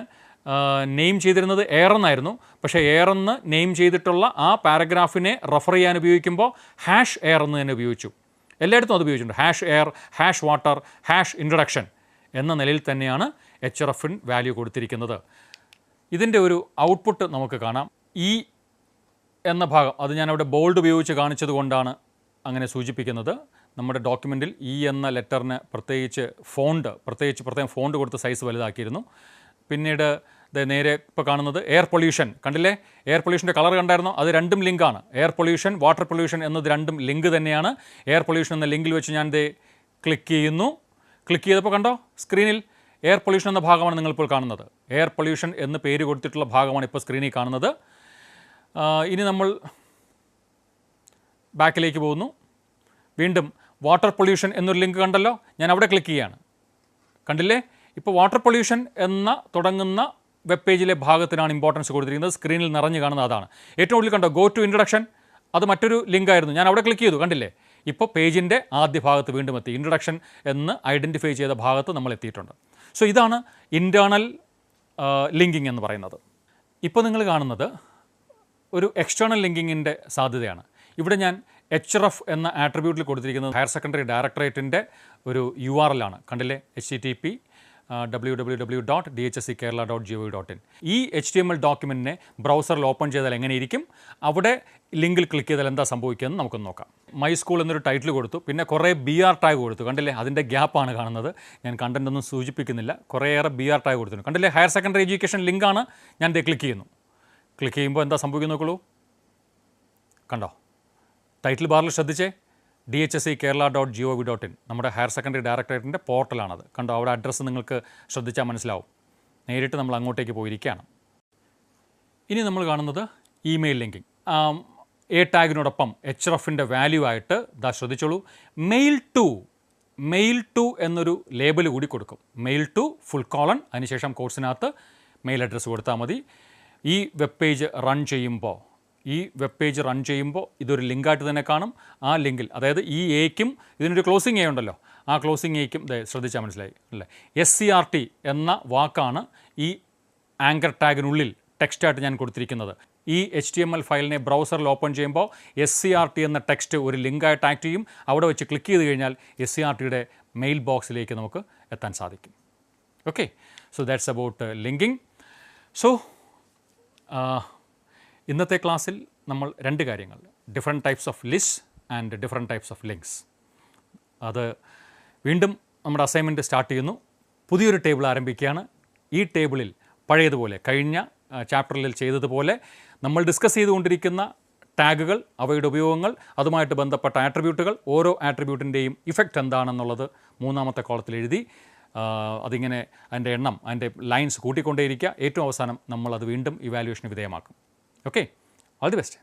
നെയിം ചെയ്തിരുന്നത് എയർ എന്നായിരുന്നു. പക്ഷേ എയർ എന്ന് നെയിം ചെയ്തിട്ടുള്ള ആ പാരഗ്രാഫിനെ റെഫർ ചെയ്യാൻ ഉപയോഗിക്കുമ്പോൾ #air എന്ന് തന്നെ ഉപയോഗിച്ചു. എല്ലായിടത്തും അത് ഉപയോഗിച്ചിട്ടുണ്ട്. #air, #water, #introduction എന്ന നിലയിൽ തന്നെയാണ് hrefന് വാല്യൂ കൊടുത്തിരിക്കുന്നത്. ഇതിൻ്റെ ഒരു ഔട്ട്പുട്ട് നമുക്ക് കാണാം. ഇ എന്ന ഭാഗം അത് ഞാനവിടെ ബോൾഡ് ഉപയോഗിച്ച് കാണിച്ചത് കൊണ്ടാണ് അങ്ങനെ സൂചിപ്പിക്കുന്നത്. നമ്മുടെ ഡോക്യുമെൻറ്റിൽ ഇ എന്ന ലെറ്ററിന് പ്രത്യേകം ഫോണ്ട് കൊടുത്ത് സൈസ് വലുതാക്കിയിരുന്നു. പിന്നീട് നേരെ ഇപ്പോൾ കാണുന്നത് എയർ പൊല്യൂഷൻ. കണ്ടില്ലേ, എയർ പൊല്യൂഷൻ്റെ കളർ കണ്ടായിരുന്നോ? അത് രണ്ടും ലിങ്കാണ്. എയർ പൊല്യൂഷൻ, വാട്ടർ പൊല്യൂഷൻ എന്നത് രണ്ടും ലിങ്ക് തന്നെയാണ്. എയർ പൊല്യൂഷൻ എന്ന ലിങ്കിൽ വെച്ച് ഞാൻ ക്ലിക്ക് ചെയ്യുന്നു. ക്ലിക്ക് ചെയ്തപ്പോൾ കണ്ടോ സ്ക്രീനിൽ എയർ പൊല്യൂഷൻ എന്ന ഭാഗമാണ് നിങ്ങളിപ്പോൾ കാണുന്നത്. എയർ പൊല്യൂഷൻ എന്ന് പേര് കൊടുത്തിട്ടുള്ള ഭാഗമാണ് ഇപ്പോൾ സ്ക്രീനിൽ കാണുന്നത്. ഇനി നമ്മൾ ബാക്കിലേക്ക് പോകുന്നു. വീണ്ടും വാട്ടർ പൊല്യൂഷൻ എന്നൊരു ലിങ്ക് കണ്ടല്ലോ, ഞാൻ അവിടെ ക്ലിക്ക് ചെയ്യുകയാണ്. കണ്ടില്ലേ, ഇപ്പോൾ വാട്ടർ പൊല്യൂഷൻ എന്ന തുടങ്ങുന്ന വെബ് പേജിലെ ഭാഗത്തിനാണ് ഇമ്പോർട്ടൻസ് കൊടുത്തിരിക്കുന്നത്. സ്ക്രീനിൽ നിറഞ്ഞു കാണുന്നത് അതാണ്. ഏറ്റവും കൂടുതൽ കണ്ടോ ഗോ ടു ഇൻട്രൊഡക്ഷൻ, അത് മറ്റൊരു ലിങ്കായിരുന്നു. ഞാൻ അവിടെ ക്ലിക്ക് ചെയ്തു, കണ്ടില്ലേ, ഇപ്പോൾ പേജിൻ്റെ ആദ്യ ഭാഗത്ത് വീണ്ടും എത്തി. ഇൻട്രൊഡക്ഷൻ എന്ന് ഐഡൻറ്റിഫൈ ചെയ്ത ഭാഗത്ത് നമ്മൾ എത്തിയിട്ടുണ്ട്. സോ ഇതാണ് ഇൻറ്റേർണൽ ലിങ്കിങ് എന്ന് പറയുന്നത്. ഇപ്പോൾ നിങ്ങൾ കാണുന്നത് ഒരു എക്സ്റ്റേണൽ ലിങ്കിങ്ങിൻ്റെ സാധ്യതയാണ്. ഇവിടെ ഞാൻ href എന്ന ആട്രിബ്യൂട്ടിൽ കൊടുത്തിരിക്കുന്നത് ഹയർ സെക്കൻഡറി ഡയറക്ടറേറ്റിൻ്റെ ഒരു URL ആണ്. കണ്ടില്ലേ, http://www.dhsckerala.gov.in. ഈ HTML ഡോക്യുമെൻറ്റിനെ ബ്രൗസറിൽ ഓപ്പൺ ചെയ്താൽ എങ്ങനെയിരിക്കും, അവിടെ ലിങ്കിൽ ക്ലിക്ക് ചെയ്താൽ എന്താ സംഭവിക്കുകയെന്ന് നമുക്കൊന്ന് നോക്കാം. മൈ സ്കൂൾ എന്നൊരു ടൈറ്റിൽ കൊടുത്തു, പിന്നെ കുറേ BR ടാഗ് കൊടുത്തു. കണ്ടില്ലേ, അതിൻ്റെ ഗ്യാപ്പാണ് കാണുന്നത്. ഞാൻ കണ്ടൻ്റ് ഒന്നും സൂചിപ്പിക്കുന്നില്ല, കുറേയേറെ BR ടാഗ് കൊടുത്തിട്ടുണ്ട്. കണ്ടില്ലേ, ഹയർ സെക്കൻഡറി എഡ്യൂക്കേഷൻ ലിങ്കാണ്. ഞാൻ ക്ലിക്ക് ചെയ്യുന്നു. ക്ലിക്ക് ചെയ്യുമ്പോൾ എന്താ സംഭവിക്കുന്നത് നോക്കുള്ളൂ. കണ്ടോ, ടൈറ്റിൽ ബാറിൽ ശ്രദ്ധിച്ചേ, dhsckerala.gov.in നമ്മുടെ ഹയർ സെക്കൻഡറി ഡയറക്ടറേറ്റിൻ്റെ പോർട്ടലാണത്. കണ്ടോ, അവിടെ അഡ്രസ്സ് നിങ്ങൾക്ക് ശ്രദ്ധിച്ചാൽ മനസ്സിലാവും. നേരിട്ട് നമ്മൾ അങ്ങോട്ടേക്ക് പോയിരിക്കുകയാണ്. ഇനി നമ്മൾ കാണുന്നത് ഇമെയിൽ ലിങ്കിങ്. എ ടാഗിനോടൊപ്പം hrefൻ്റെ വാല്യൂ ആയിട്ട് ശ്രദ്ധിച്ചോളൂ, മെയിൽ ടു എന്നൊരു ലേബൽ കൂടി കൊടുക്കും. മെയിൽ ടു ; അതിനുശേഷം കോഴ്സിനകത്ത് മെയിൽ അഡ്രസ്സ് കൊടുത്താൽ മതി. ഈ വെബ് പേജ് റൺ ചെയ്യുമ്പോൾ ഇതൊരു ലിങ്കായിട്ട് തന്നെ കാണും. ആ ലിങ്കിൽ, അതായത് ഈ എയ്ക്കും ഇതിനൊരു ക്ലോസിങ് എ ഉണ്ടല്ലോ, ആ ക്ലോസിങ് എയ്ക്കും ശ്രദ്ധിച്ചാൽ മനസ്സിലായി അല്ലേ. SCRT എന്ന വാക്കാണ് ഈ ആങ്കർ ടാഗിനുള്ളിൽ ടെക്സ്റ്റായിട്ട് ഞാൻ കൊടുത്തിരിക്കുന്നത്. ഈ HTML ഫയലിനെ ബ്രൗസറിൽ ഓപ്പൺ ചെയ്യുമ്പോൾ SCRT എന്ന ടെക്സ്റ്റ് ഒരു ലിങ്കായിട്ട് ആക്ട് ചെയ്യും. അവിടെ വെച്ച് ക്ലിക്ക് ചെയ്ത് കഴിഞ്ഞാൽ SCRTയുടെ മെയിൽ ബോക്സിലേക്ക് നമുക്ക് എത്താൻ സാധിക്കും. Okay, so that's about linking. So ഇന്നത്തെ ക്ലാസ്സിൽ നമ്മൾ 2 കാര്യങ്ങൾ, different types of list and different types of links, അത് വീണ്ടും നമ്മുടെ അസൈൻമെൻറ്റ് സ്റ്റാർട്ട് ചെയ്യുന്നു. പുതിയൊരു ടേബിൾ ആരംഭിക്കുകയാണ്. ഈ ടേബിളിൽ പഴയതുപോലെ കഴിഞ്ഞ ചാപ്റ്ററിൽ ചെയ്തതുപോലെ നമ്മൾ ഡിസ്കസ് ചെയ്തുകൊണ്ടിരിക്കുന്ന ടാഗുകൾ, അവയുടെ ഉപയോഗങ്ങൾ, അതുമായിട്ട് ബന്ധപ്പെട്ട ആട്രിബ്യൂട്ടുകൾ, ഓരോ ആട്രിബ്യൂട്ടിൻ്റെയും ഇഫക്റ്റ് എന്താണെന്നുള്ളത് 3-ാമത്തെ കോളത്തിൽ എഴുതി അതിങ്ങനെ അതിൻ്റെ എണ്ണം, അതിൻ്റെ ലൈൻസ് കൂട്ടിക്കൊണ്ടേയിരിക്കുക. ഏറ്റവും അവസാനം നമ്മളത് വീണ്ടും ഇവാലുവേഷന് വിധേയമാക്കും. Okay, all the best.